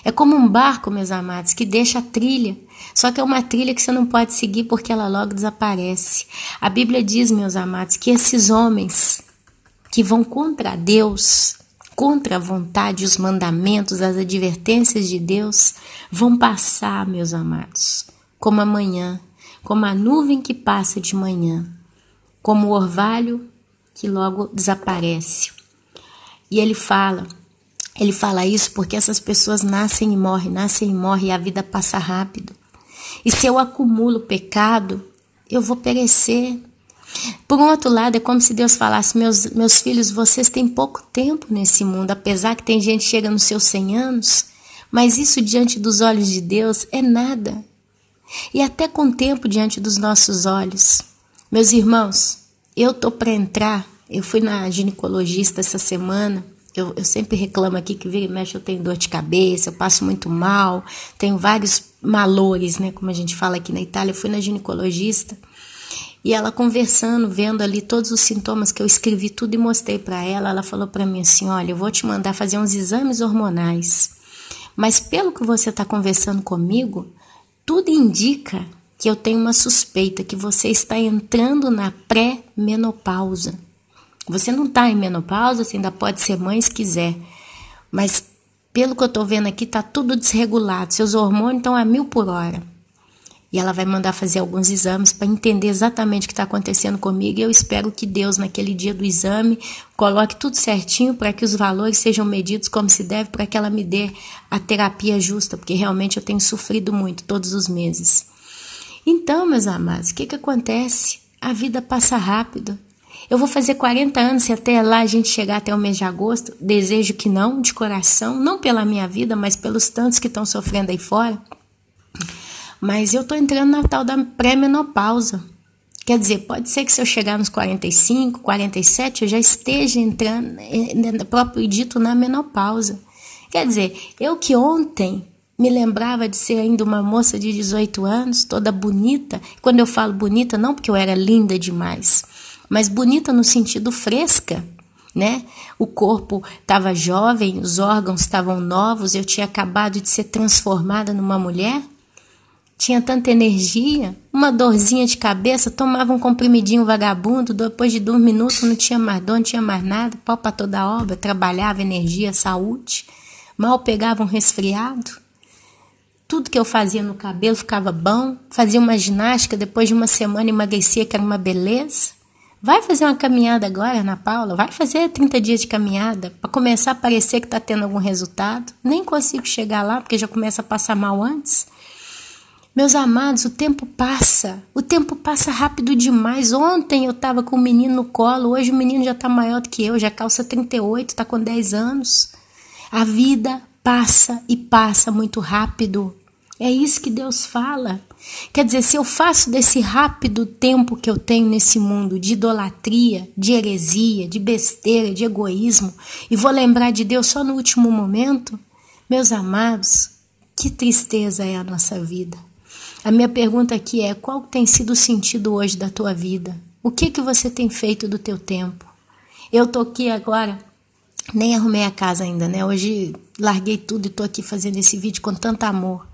É como um barco, meus amados, que deixa a trilha, só que é uma trilha que você não pode seguir porque ela logo desaparece. A Bíblia diz, meus amados, que esses homens que vão contra Deus, contra a vontade, os mandamentos, as advertências de Deus, vão passar, meus amados, como a manhã, como a nuvem que passa de manhã, como o orvalho que logo desaparece. E ele fala isso porque essas pessoas nascem e morrem e a vida passa rápido. E se eu acumulo pecado, eu vou perecer. Por um outro lado, é como se Deus falasse, meus filhos, vocês têm pouco tempo nesse mundo, apesar que tem gente que chega nos seus 100 anos, mas isso diante dos olhos de Deus é nada. E até com o tempo diante dos nossos olhos. Meus irmãos, eu estou para entrar, eu fui na ginecologista essa semana, eu sempre reclamo aqui que vira e mexe eu tenho dor de cabeça, eu passo muito mal, tenho vários malores, né, como a gente fala aqui na Itália. Eu fui na ginecologista e ela conversando, vendo ali todos os sintomas que eu escrevi tudo e mostrei para ela, ela falou para mim assim, olha, eu vou te mandar fazer uns exames hormonais, mas pelo que você está conversando comigo, tudo indica que eu tenho uma suspeita que você está entrando na pré-menopausa. Você não está em menopausa, você ainda pode ser mãe se quiser, mas pelo que eu estou vendo aqui, está tudo desregulado, seus hormônios estão a 1000 por hora. E ela vai mandar fazer alguns exames para entender exatamente o que está acontecendo comigo, e eu espero que Deus, naquele dia do exame, coloque tudo certinho para que os valores sejam medidos como se deve, para que ela me dê a terapia justa, porque realmente eu tenho sofrido muito todos os meses. Então, meus amados, o que acontece? A vida passa rápido. Eu vou fazer 40 anos, se até lá a gente chegar até o mês de agosto, desejo que não, de coração, não pela minha vida, mas pelos tantos que estão sofrendo aí fora. Mas eu estou entrando na tal da pré-menopausa. Quer dizer, pode ser que se eu chegar nos 45, 47, eu já esteja entrando, próprio dito, na menopausa. Quer dizer, eu que ontem me lembrava de ser ainda uma moça de 18 anos, toda bonita. Quando eu falo bonita, não porque eu era linda demais, mas bonita no sentido fresca, né? O corpo estava jovem, os órgãos estavam novos, eu tinha acabado de ser transformada numa mulher, tinha tanta energia, uma dorzinha de cabeça, tomava um comprimidinho vagabundo, depois de 2 minutos não tinha mais dor, não tinha mais nada, pau para toda a obra, trabalhava, energia, saúde, mal pegava um resfriado. Tudo que eu fazia no cabelo ficava bom, fazia uma ginástica, depois de uma semana emagrecia, que era uma beleza. Vai fazer uma caminhada agora, Ana Paula? Vai fazer 30 dias de caminhada para começar a parecer que está tendo algum resultado. Nem consigo chegar lá, porque já começa a passar mal antes. Meus amados, o tempo passa rápido demais. Ontem eu estava com o menino no colo, hoje o menino já está maior do que eu, já calça 38, está com 10 anos. A vida passa e passa muito rápido. É isso que Deus fala. Quer dizer, se eu faço desse rápido tempo que eu tenho nesse mundo de idolatria, de heresia, de besteira, de egoísmo, e vou lembrar de Deus só no último momento, meus amados, que tristeza é a nossa vida. A minha pergunta aqui é, qual tem sido o sentido hoje da tua vida? O que você tem feito do teu tempo? Eu tô aqui agora, nem arrumei a casa ainda, né? Hoje larguei tudo e tô aqui fazendo esse vídeo com tanto amor.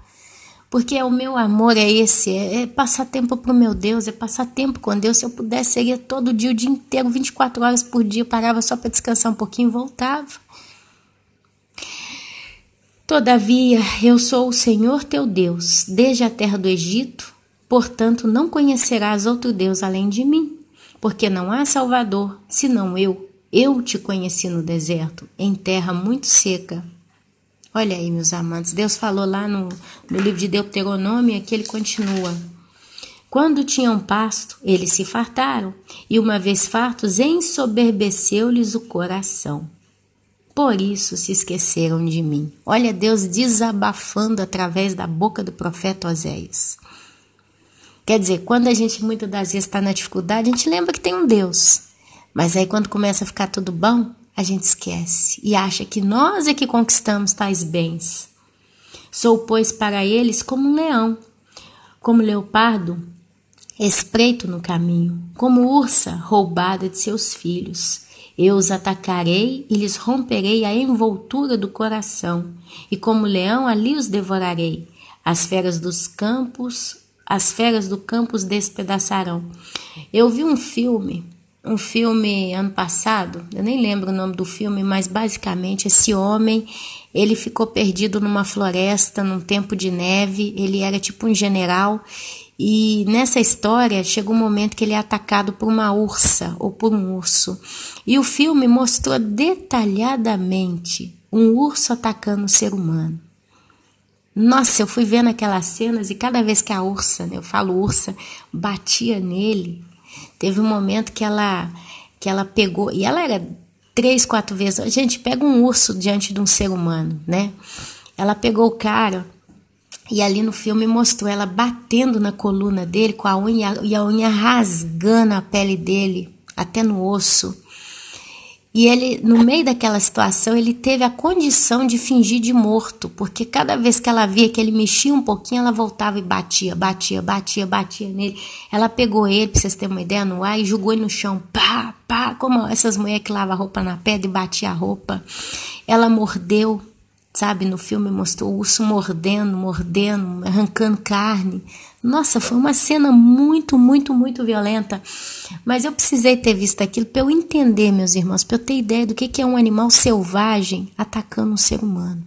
Porque o meu amor é esse, é passar tempo pro meu Deus, é passar tempo com Deus. Se eu pudesse, seria todo dia, o dia inteiro, 24 horas por dia, eu parava só para descansar um pouquinho e voltava. Todavia, eu sou o Senhor teu Deus, desde a terra do Egito, portanto não conhecerás outro Deus além de mim, porque não há Salvador, senão eu. Eu te conheci no deserto, em terra muito seca. Olha aí, meus amados, Deus falou lá no livro de Deuteronômio, aqui ele continua. Quando tinham pasto, eles se fartaram, e uma vez fartos, ensoberbeceu-lhes o coração. Por isso se esqueceram de mim. Olha Deus desabafando através da boca do profeta Oséias. Quer dizer, quando a gente muitas das vezes está na dificuldade, a gente lembra que tem um Deus. Mas aí quando começa a ficar tudo bom, a gente esquece e acha que nós é que conquistamos tais bens. Sou, pois, para eles como um leão, como leopardo, espreito no caminho, como ursa roubada de seus filhos. Eu os atacarei e lhes romperei a envoltura do coração, e como leão ali os devorarei. As feras do campo os despedaçarão. Eu vi um filme ano passado, eu nem lembro o nome do filme, mas basicamente esse homem, ele ficou perdido numa floresta, num tempo de neve, ele era tipo um general, e nessa história chegou um momento que ele é atacado por uma ursa ou por um urso, e o filme mostrou detalhadamente um urso atacando um ser humano. Nossa, eu fui vendo aquelas cenas e cada vez que a ursa, né, eu falo ursa, batia nele, Teve um momento que ela pegou, e ela era 3, 4 vezes, a gente pega um urso diante de um ser humano, né? Ela pegou o cara, e ali no filme mostrou ela batendo na coluna dele com a unha, e a unha rasgando a pele dele, até no osso. E ele, no meio daquela situação, ele teve a condição de fingir de morto, porque cada vez que ela via que ele mexia um pouquinho, ela voltava e batia nele. Ela pegou ele, pra vocês terem uma ideia, no ar e jogou ele no chão, pá, pá, como essas mulheres que lavam a roupa na pedra e batia a roupa. Ela mordeu, sabe, no filme mostrou o urso mordendo, arrancando carne. Nossa, foi uma cena muito, muito, muito violenta. Mas eu precisei ter visto aquilo para eu entender, meus irmãos, para eu ter ideia do que é um animal selvagem atacando um ser humano.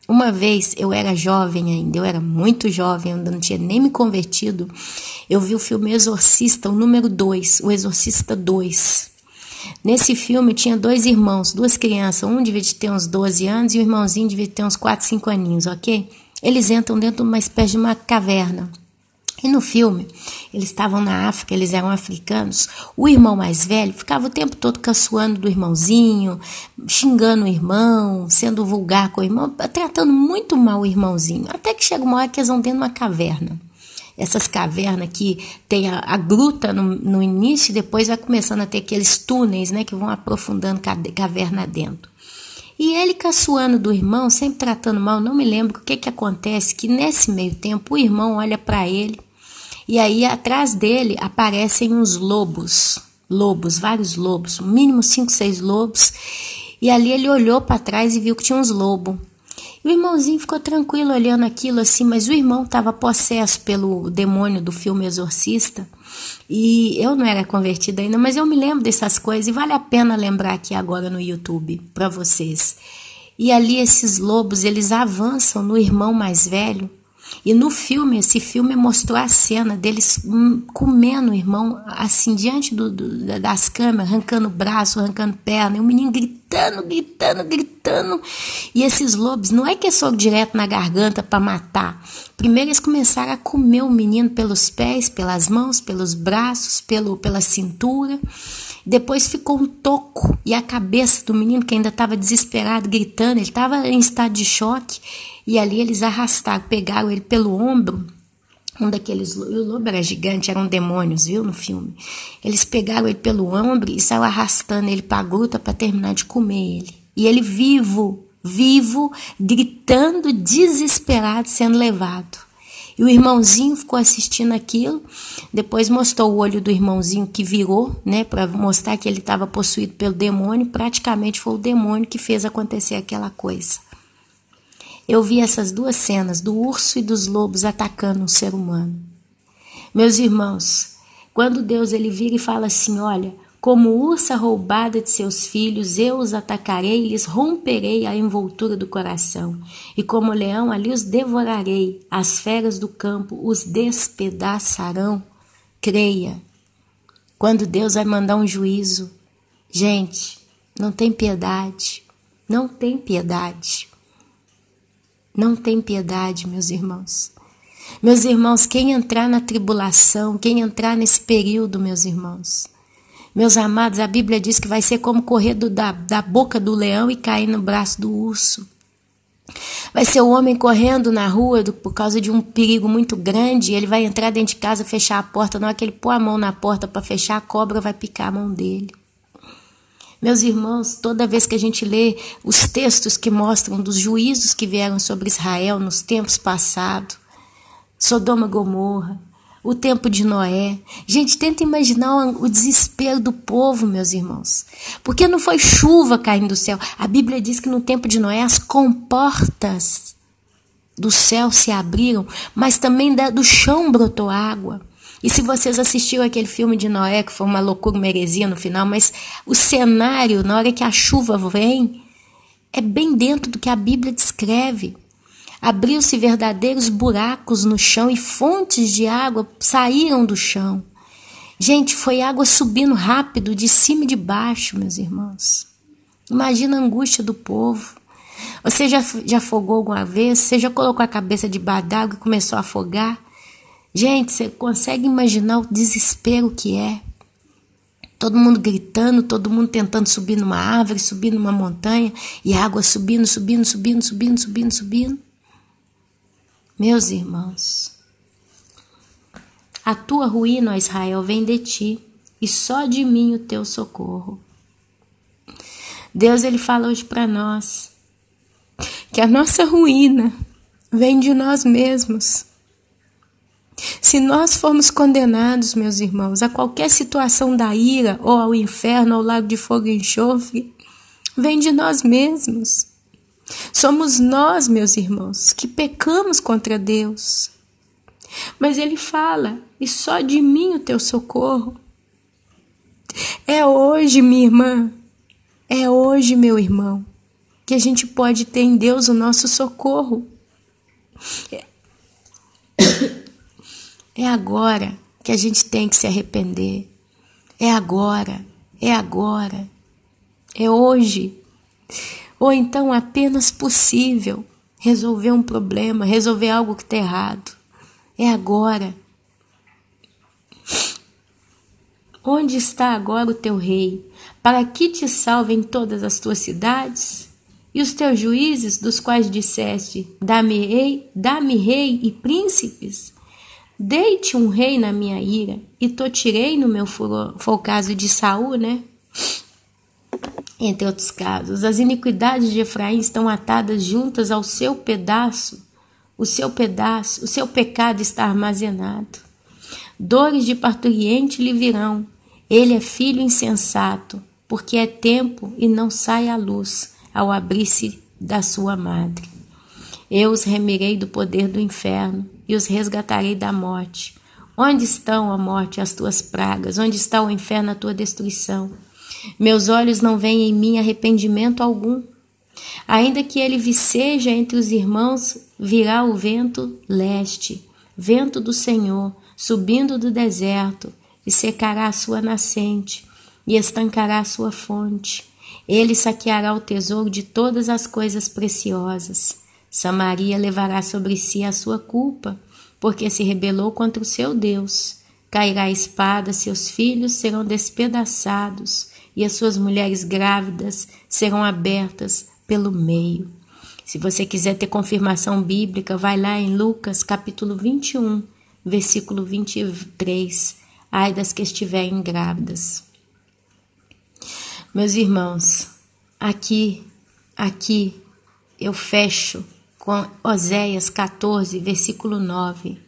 Uma vez, eu era jovem ainda, eu era muito jovem, eu ainda não tinha nem me convertido. Eu vi o filme Exorcista, o número 2, o Exorcista 2. Nesse filme tinha 2 irmãos, 2 crianças, um devia ter uns 12 anos e o irmãozinho devia ter uns 4, 5 aninhos, ok? Eles entram dentro de uma espécie de uma caverna. E no filme, eles estavam na África, eles eram africanos. O irmão mais velho ficava o tempo todo caçoando do irmãozinho, xingando o irmão, sendo vulgar com o irmão, tratando muito mal o irmãozinho. Até que chega uma hora que eles vão dentro de uma caverna. Essas cavernas que tem a gruta no início e depois vai começando a ter aqueles túneis, né, que vão aprofundando caverna dentro. E ele caçoando do irmão, sempre tratando mal, não me lembro o que acontece, que nesse meio tempo o irmão olha para ele e aí atrás dele aparecem uns lobos, vários lobos, no mínimo 5, 6 lobos, e ali ele olhou para trás e viu que tinha uns lobos. E o irmãozinho ficou tranquilo olhando aquilo assim, mas o irmão estava possesso pelo demônio do filme Exorcista. E eu não era convertida ainda, mas eu me lembro dessas coisas e vale a pena lembrar aqui agora no YouTube para vocês. E ali esses lobos, eles avançam no irmão mais velho. E no filme, esse filme mostrou a cena deles comendo o irmão, assim, diante das câmeras, arrancando braço, arrancando perna, e o menino gritando. E esses lobos, não é que é soco direto na garganta para matar. Primeiro eles começaram a comer o menino pelos pés, pelas mãos, pelos braços, pela cintura. Depois ficou um toco e a cabeça do menino, que ainda estava desesperado, gritando, ele estava em estado de choque. E ali eles arrastaram, pegaram ele pelo ombro, um daqueles, o lobo era gigante, eram demônios, viu, no filme. Eles pegaram ele pelo ombro e saíram arrastando ele para a gruta para terminar de comer ele. E ele vivo, gritando, desesperado, sendo levado. E o irmãozinho ficou assistindo aquilo, depois mostrou o olho do irmãozinho que virou, né, para mostrar que ele estava possuído pelo demônio, praticamente foi o demônio que fez acontecer aquela coisa. Eu vi essas 2 cenas, do urso e dos lobos atacando um ser humano. Meus irmãos, quando Deus ele vira e fala assim, olha, como ursa roubada de seus filhos, eu os atacarei e lhes romperei a envoltura do coração. E como leão ali os devorarei, as feras do campo os despedaçarão. Creia, quando Deus vai mandar um juízo, gente, não tem piedade, não tem piedade. Não tem piedade, meus irmãos. Meus irmãos, quem entrar na tribulação, quem entrar nesse período, meus irmãos, meus amados, a Bíblia diz que vai ser como correr da boca do leão e cair no braço do urso. Vai ser o homem correndo na rua por causa de um perigo muito grande, ele vai entrar dentro de casa, fechar a porta, na hora que ele pôr a mão na porta para fechar, a cobra vai picar a mão dele. Meus irmãos, toda vez que a gente lê os textos que mostram dos juízos que vieram sobre Israel nos tempos passados, Sodoma e Gomorra, o tempo de Noé, gente, tenta imaginar o desespero do povo, meus irmãos, porque não foi chuva caindo do céu. A Bíblia diz que no tempo de Noé as comportas do céu se abriram, mas também do chão brotou água. E se vocês assistiram aquele filme de Noé, que foi uma loucura, uma heresia no final, mas o cenário, na hora que a chuva vem, é bem dentro do que a Bíblia descreve. Abriu-se verdadeiros buracos no chão e fontes de água saíram do chão. Gente, foi água subindo rápido, de cima e de baixo, meus irmãos. Imagina a angústia do povo. Você já afogou alguma vez? Você já colocou a cabeça debaixo d'água e começou a afogar? Gente, você consegue imaginar o desespero que é? Todo mundo gritando, todo mundo tentando subir numa árvore, subir numa montanha, e a água subindo, subindo, subindo, subindo, subindo, subindo. Meus irmãos, a tua ruína, ó Israel, vem de ti, e só de mim o teu socorro. Deus, ele fala hoje para nós que a nossa ruína vem de nós mesmos. Se nós formos condenados, meus irmãos, a qualquer situação da ira, ou ao inferno, ou ao lago de fogo e enxofre, vem de nós mesmos. Somos nós, meus irmãos, que pecamos contra Deus. Mas ele fala, e só de mim o teu socorro. É hoje, minha irmã, é hoje, meu irmão, que a gente pode ter em Deus o nosso socorro. É agora que a gente tem que se arrepender. É agora, é hoje. Ou então apenas possível resolver um problema, resolver algo que está errado. É agora. Onde está agora o teu rei, para que te salvem todas as tuas cidades? E os teus juízes, dos quais disseste, dá-me rei e príncipes? Dei-te um rei na minha ira, e te tirei no meu furor. Foi o caso de Saul, né? Entre outros casos, as iniquidades de Efraim estão atadas juntas ao seu pedaço. O seu pecado está armazenado. Dores de parturiente lhe virão. Ele é filho insensato, porque é tempo e não sai à luz ao abrir-se da sua madre. Eu os remirei do poder do inferno e os resgatarei da morte. Onde estão, ó morte, as tuas pragas? Onde está o inferno, a tua destruição? Meus olhos não veem em mim arrependimento algum. Ainda que ele viceja entre os irmãos, virá o vento leste, vento do Senhor, subindo do deserto, e secará a sua nascente, e estancará a sua fonte. Ele saqueará o tesouro de todas as coisas preciosas. Samaria levará sobre si a sua culpa, porque se rebelou contra o seu Deus. Cairá a espada, seus filhos serão despedaçados, e as suas mulheres grávidas serão abertas pelo meio. Se você quiser ter confirmação bíblica, vai lá em Lucas capítulo 21, versículo 23. Ai das que estiverem grávidas. Meus irmãos, aqui eu fecho com Oséias 14, versículo 9.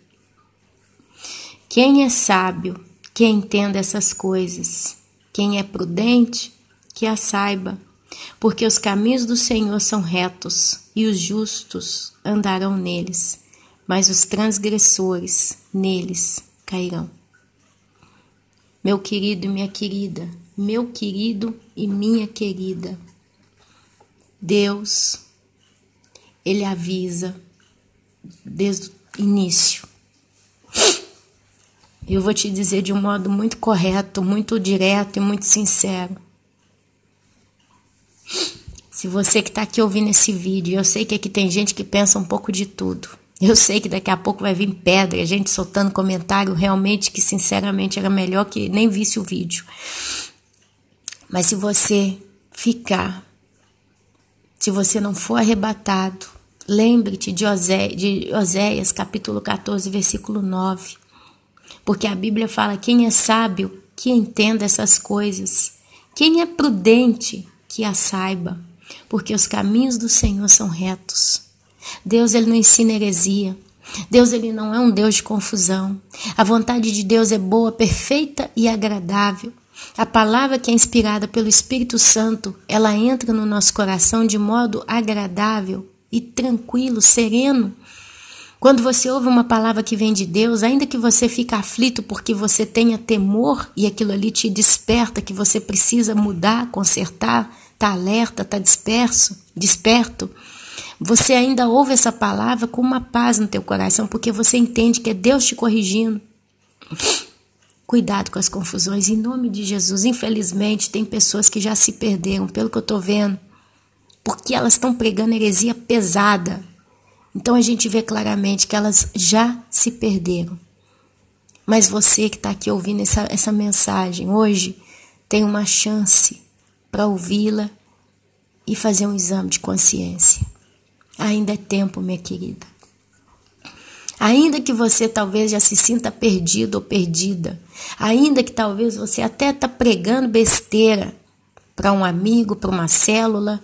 Quem é sábio, que entenda essas coisas. Quem é prudente, que a saiba. Porque os caminhos do Senhor são retos, e os justos andarão neles, mas os transgressores neles cairão. Meu querido e minha querida, meu querido e minha querida, Deus, Ele avisa desde o início. Eu vou te dizer de um modo muito correto, muito direto e muito sincero. Se você que está aqui ouvindo esse vídeo, eu sei que aqui tem gente que pensa um pouco de tudo. Eu sei que daqui a pouco vai vir pedra, gente soltando comentário realmente que sinceramente era melhor que nem visse o vídeo. Mas se você ficar, se você não for arrebatado, lembre-te de Oséias capítulo 14, versículo 9. Porque a Bíblia fala, quem é sábio, que entenda essas coisas. Quem é prudente, que a saiba. Porque os caminhos do Senhor são retos. Deus, Ele não ensina heresia. Deus, Ele não é um Deus de confusão. A vontade de Deus é boa, perfeita e agradável. A palavra que é inspirada pelo Espírito Santo, ela entra no nosso coração de modo agradável e tranquilo, sereno. Quando você ouve uma palavra que vem de Deus, ainda que você fique aflito porque você tenha temor e aquilo ali te desperta que você precisa mudar, consertar, está alerta, está desperto, você ainda ouve essa palavra com uma paz no teu coração, porque você entende que é Deus te corrigindo. Cuidado com as confusões, em nome de Jesus. Infelizmente, tem pessoas que já se perderam, pelo que eu estou vendo, porque elas estão pregando heresia pesada. Então a gente vê claramente que elas já se perderam. Mas você que está aqui ouvindo essa mensagem hoje tem uma chance para ouvi-la e fazer um exame de consciência. Ainda é tempo, minha querida. Ainda que você talvez já se sinta perdido ou perdida, ainda que talvez você até está pregando besteira para um amigo, para uma célula,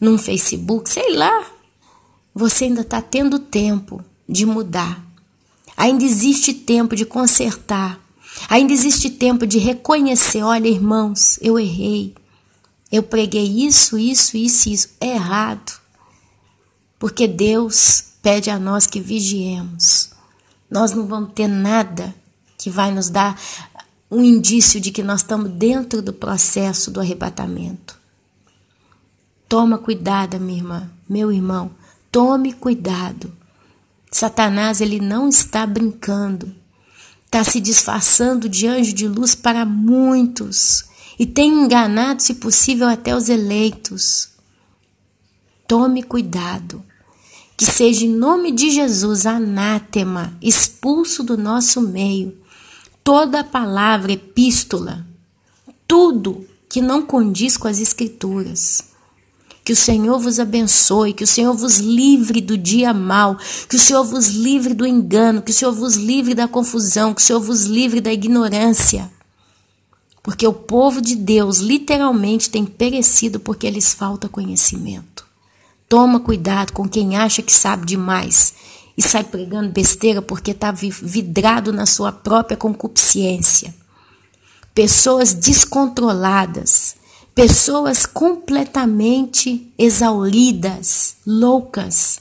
num Facebook, sei lá, você ainda está tendo tempo de mudar. Ainda existe tempo de consertar. Ainda existe tempo de reconhecer, olha, irmãos, eu errei. Eu preguei isso. É errado. Porque Deus pede a nós que vigiemos. Nós não vamos ter nada que vai nos dar um indício de que nós estamos dentro do processo do arrebatamento. Toma cuidado, minha irmã, meu irmão. Tome cuidado. Satanás, ele não está brincando. Está se disfarçando de anjo de luz para muitos. E tem enganado, se possível, até os eleitos. Tome cuidado. Que seja em nome de Jesus, anátema, expulso do nosso meio. Toda palavra, epístola, tudo que não condiz com as Escrituras. Que o Senhor vos abençoe, que o Senhor vos livre do dia mau, que o Senhor vos livre do engano, que o Senhor vos livre da confusão, que o Senhor vos livre da ignorância. Porque o povo de Deus literalmente tem perecido porque lhes falta conhecimento. Toma cuidado com quem acha que sabe demais e sai pregando besteira porque está vidrado na sua própria concupiscência. Pessoas descontroladas, pessoas completamente exauridas, loucas,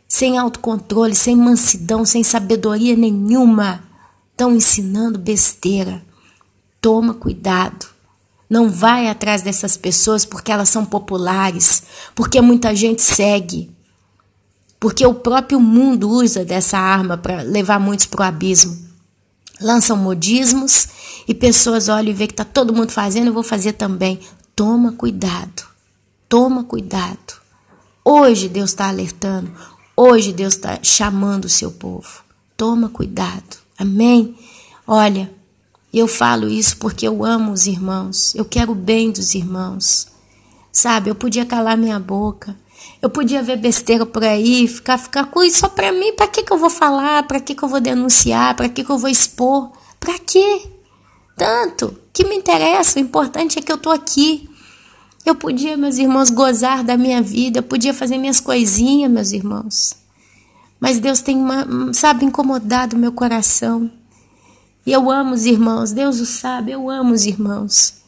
sem autocontrole, sem mansidão, sem sabedoria nenhuma, estão ensinando besteira. Toma cuidado. Não vai atrás dessas pessoas porque elas são populares, porque muita gente segue, porque o próprio mundo usa dessa arma para levar muitos para o abismo. Lançam modismos e pessoas olham e veem que está todo mundo fazendo, eu vou fazer também. Toma cuidado, toma cuidado. Hoje Deus está alertando, hoje Deus está chamando o seu povo. Toma cuidado, amém? Olha, eu falo isso porque eu amo os irmãos, eu quero o bem dos irmãos. Sabe, eu podia calar minha boca, eu podia ver besteira por aí, ficar com isso só para mim. Para que eu vou falar? Para que eu vou denunciar? Para que eu vou expor? Para quê? Tanto que me interessa, o importante é que eu estou aqui. Eu podia, meus irmãos, gozar da minha vida, eu podia fazer minhas coisinhas, meus irmãos. Mas Deus tem, incomodado o meu coração. E eu amo os irmãos, Deus o sabe, eu amo os irmãos.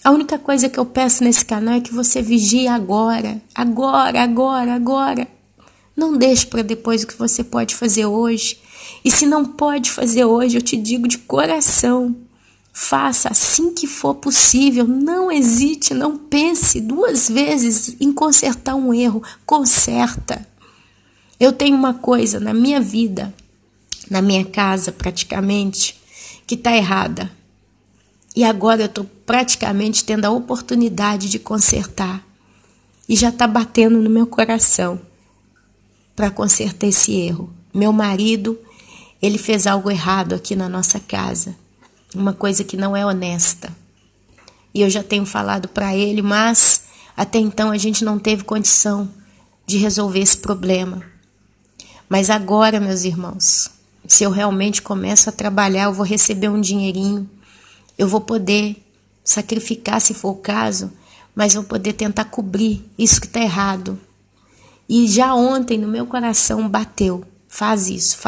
A única coisa que eu peço nesse canal é que você vigie agora. Não deixe para depois o que você pode fazer hoje. E se não pode fazer hoje, eu te digo de coração, faça assim que for possível. Não hesite, não pense 2 vezes em consertar um erro. Conserta. Eu tenho uma coisa na minha vida, na minha casa praticamente, que está errada. E agora eu estou praticamente tendo a oportunidade de consertar. E já está batendo no meu coração para consertar esse erro. Meu marido, ele fez algo errado aqui na nossa casa. Uma coisa que não é honesta. E eu já tenho falado para ele, mas até então a gente não teve condição de resolver esse problema. Mas agora, meus irmãos, se eu realmente começo a trabalhar, eu vou receber um dinheirinho. Eu vou poder sacrificar, se for o caso, mas vou poder tentar cobrir isso que está errado. E já ontem no meu coração bateu. Faz isso.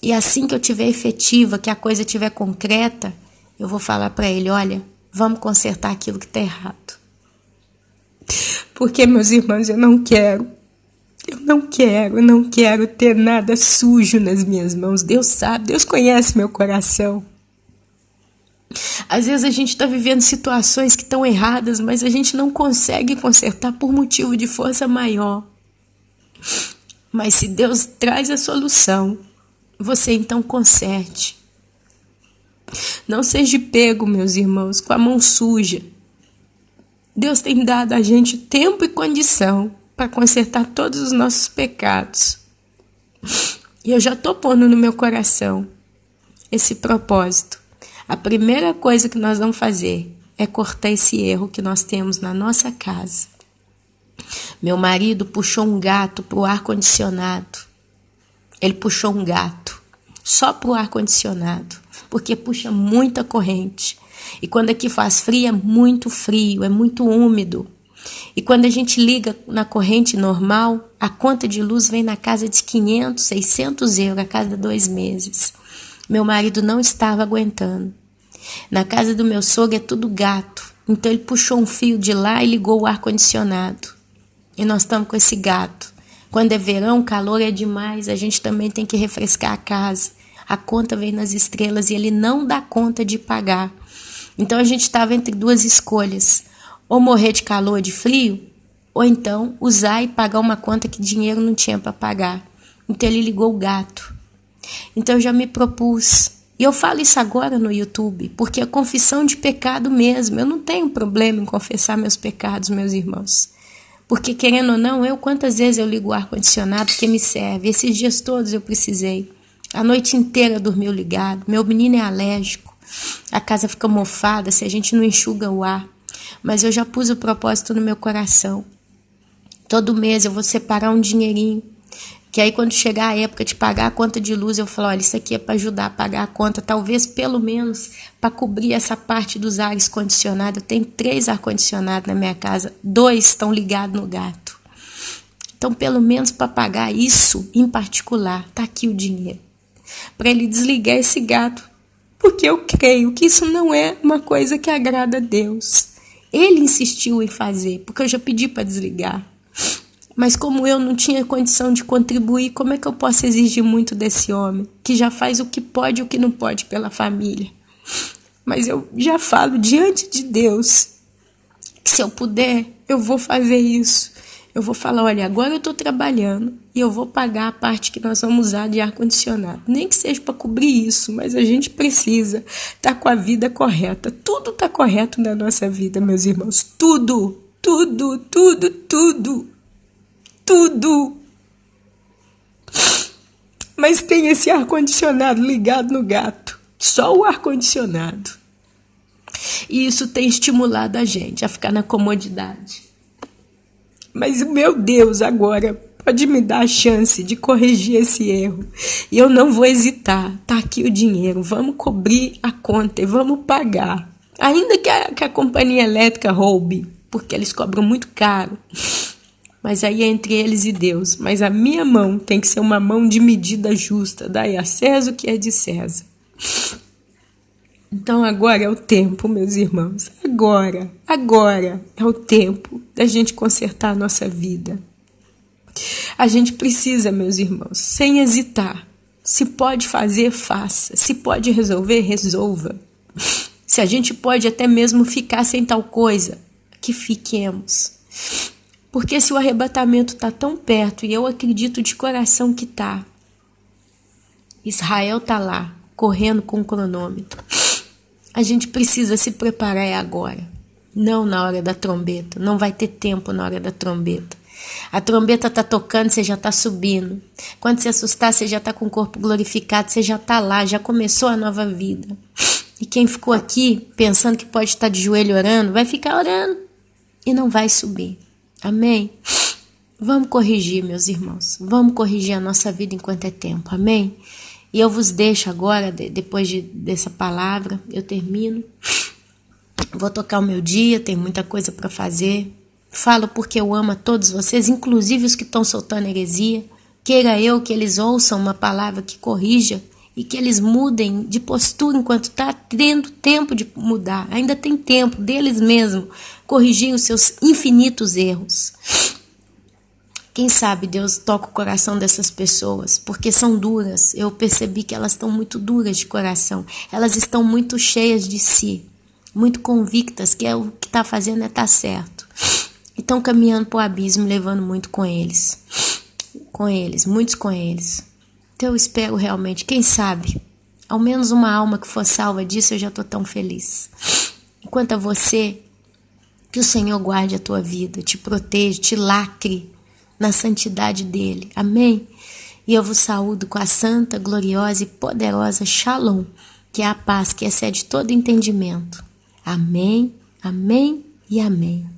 E assim que eu tiver efetiva, que a coisa estiver concreta, eu vou falar para ele, olha, vamos consertar aquilo que está errado. Porque, meus irmãos, eu não quero ter nada sujo nas minhas mãos. Deus sabe, Deus conhece meu coração. Às vezes a gente está vivendo situações que estão erradas, mas a gente não consegue consertar por motivo de força maior. Mas se Deus traz a solução, você então conserte. Não seja pego, meus irmãos, com a mão suja. Deus tem dado a gente tempo e condição para consertar todos os nossos pecados. E eu já estou pondo no meu coração esse propósito. A primeira coisa que nós vamos fazer é cortar esse erro que nós temos na nossa casa. Meu marido puxou um gato para o ar-condicionado. Ele puxou um gato só para o ar-condicionado, porque puxa muita corrente. E quando aqui faz frio, é muito frio, é muito úmido. E quando a gente liga na corrente normal, a conta de luz vem na casa de 500, 600 euros a cada 2 meses. Meu marido não estava aguentando. Na casa do meu sogro é tudo gato. Então ele puxou um fio de lá e ligou o ar-condicionado. E nós estamos com esse gato. Quando é verão, o calor é demais, a gente também tem que refrescar a casa. A conta vem nas estrelas e ele não dá conta de pagar. Então a gente estava entre 2 escolhas. Ou morrer de calor, de frio, ou então usar e pagar uma conta que dinheiro não tinha para pagar. Então ele ligou o gato. Então eu já me propus. E eu falo isso agora no YouTube, porque é confissão de pecado mesmo. Eu não tenho problema em confessar meus pecados, meus irmãos. Porque querendo ou não, quantas vezes eu ligo o ar-condicionado porque me serve. Esses dias todos eu precisei. A noite inteira dormiu ligado. Meu menino é alérgico. A casa fica mofada se a gente não enxuga o ar. Mas eu já pus o propósito no meu coração. Todo mês eu vou separar um dinheirinho. Que aí quando chegar a época de pagar a conta de luz, eu falo, olha, isso aqui é para ajudar a pagar a conta. Talvez pelo menos para cobrir essa parte dos ares condicionados. Eu tenho 3 ar-condicionados na minha casa. 2 estão ligados no gato. Então pelo menos para pagar isso em particular, tá aqui o dinheiro. Para ele desligar esse gato. Porque eu creio que isso não é uma coisa que agrada a Deus. Ele insistiu em fazer, porque eu já pedi para desligar. Mas como eu não tinha condição de contribuir, como é que eu posso exigir muito desse homem, que já faz o que pode e o que não pode pela família? Mas eu já falo diante de Deus, que se eu puder, eu vou fazer isso. Eu vou falar, olha, agora eu estou trabalhando e eu vou pagar a parte que nós vamos usar de ar-condicionado. Nem que seja para cobrir isso, mas a gente precisa estar com a vida correta. Tudo está correto na nossa vida, meus irmãos. Tudo, tudo, tudo, tudo. Tudo. Mas tem esse ar-condicionado ligado no gato. Só o ar-condicionado. E isso tem estimulado a gente a ficar na comodidade. Mas o meu Deus agora pode me dar a chance de corrigir esse erro. E eu não vou hesitar. Tá aqui o dinheiro. Vamos cobrir a conta e vamos pagar. Ainda que a companhia elétrica roube, porque eles cobram muito caro. Mas aí é entre eles e Deus. Mas a minha mão tem que ser uma mão de medida justa. Daí a César o que é de César. Então agora é o tempo, meus irmãos. Agora é o tempo da gente consertar a nossa vida. A gente precisa, meus irmãos, sem hesitar. Se pode fazer, faça. Se pode resolver, resolva. Se a gente pode até mesmo ficar sem tal coisa, que fiquemos. Porque se o arrebatamento está tão perto, e eu acredito de coração que está, Israel está lá, correndo com o cronômetro. A gente precisa se preparar agora, não na hora da trombeta. Não vai ter tempo na hora da trombeta. A trombeta está tocando, você já está subindo. Quando se assustar, você já está com o corpo glorificado, você já está lá, já começou a nova vida. E quem ficou aqui pensando que pode estar de joelho orando, vai ficar orando e não vai subir. Amém? Vamos corrigir, meus irmãos. Vamos corrigir a nossa vida enquanto é tempo. Amém? E eu vos deixo agora, depois dessa palavra, eu termino. Vou tocar o meu dia, tem muita coisa para fazer. Falo porque eu amo a todos vocês, inclusive os que estão soltando heresia. Queira eu que eles ouçam uma palavra que corrija e que eles mudem de postura enquanto está tendo tempo de mudar. Ainda tem tempo deles mesmos corrigir os seus infinitos erros. Quem sabe Deus toca o coração dessas pessoas, porque são duras. Eu percebi que elas estão muito duras de coração. Elas estão muito cheias de si, muito convictas que o que está fazendo é estar certo. E estão caminhando para o abismo, levando muito com eles. Muitos com eles. Então eu espero realmente, quem sabe, ao menos uma alma que for salva disso, eu já estou tão feliz. Enquanto a você, que o Senhor guarde a tua vida, te proteja, te lacre na santidade dele. Amém? e eu vos saúdo com a santa, gloriosa e poderosa Shalom, que é a paz que excede todo entendimento. Amém, amém e amém.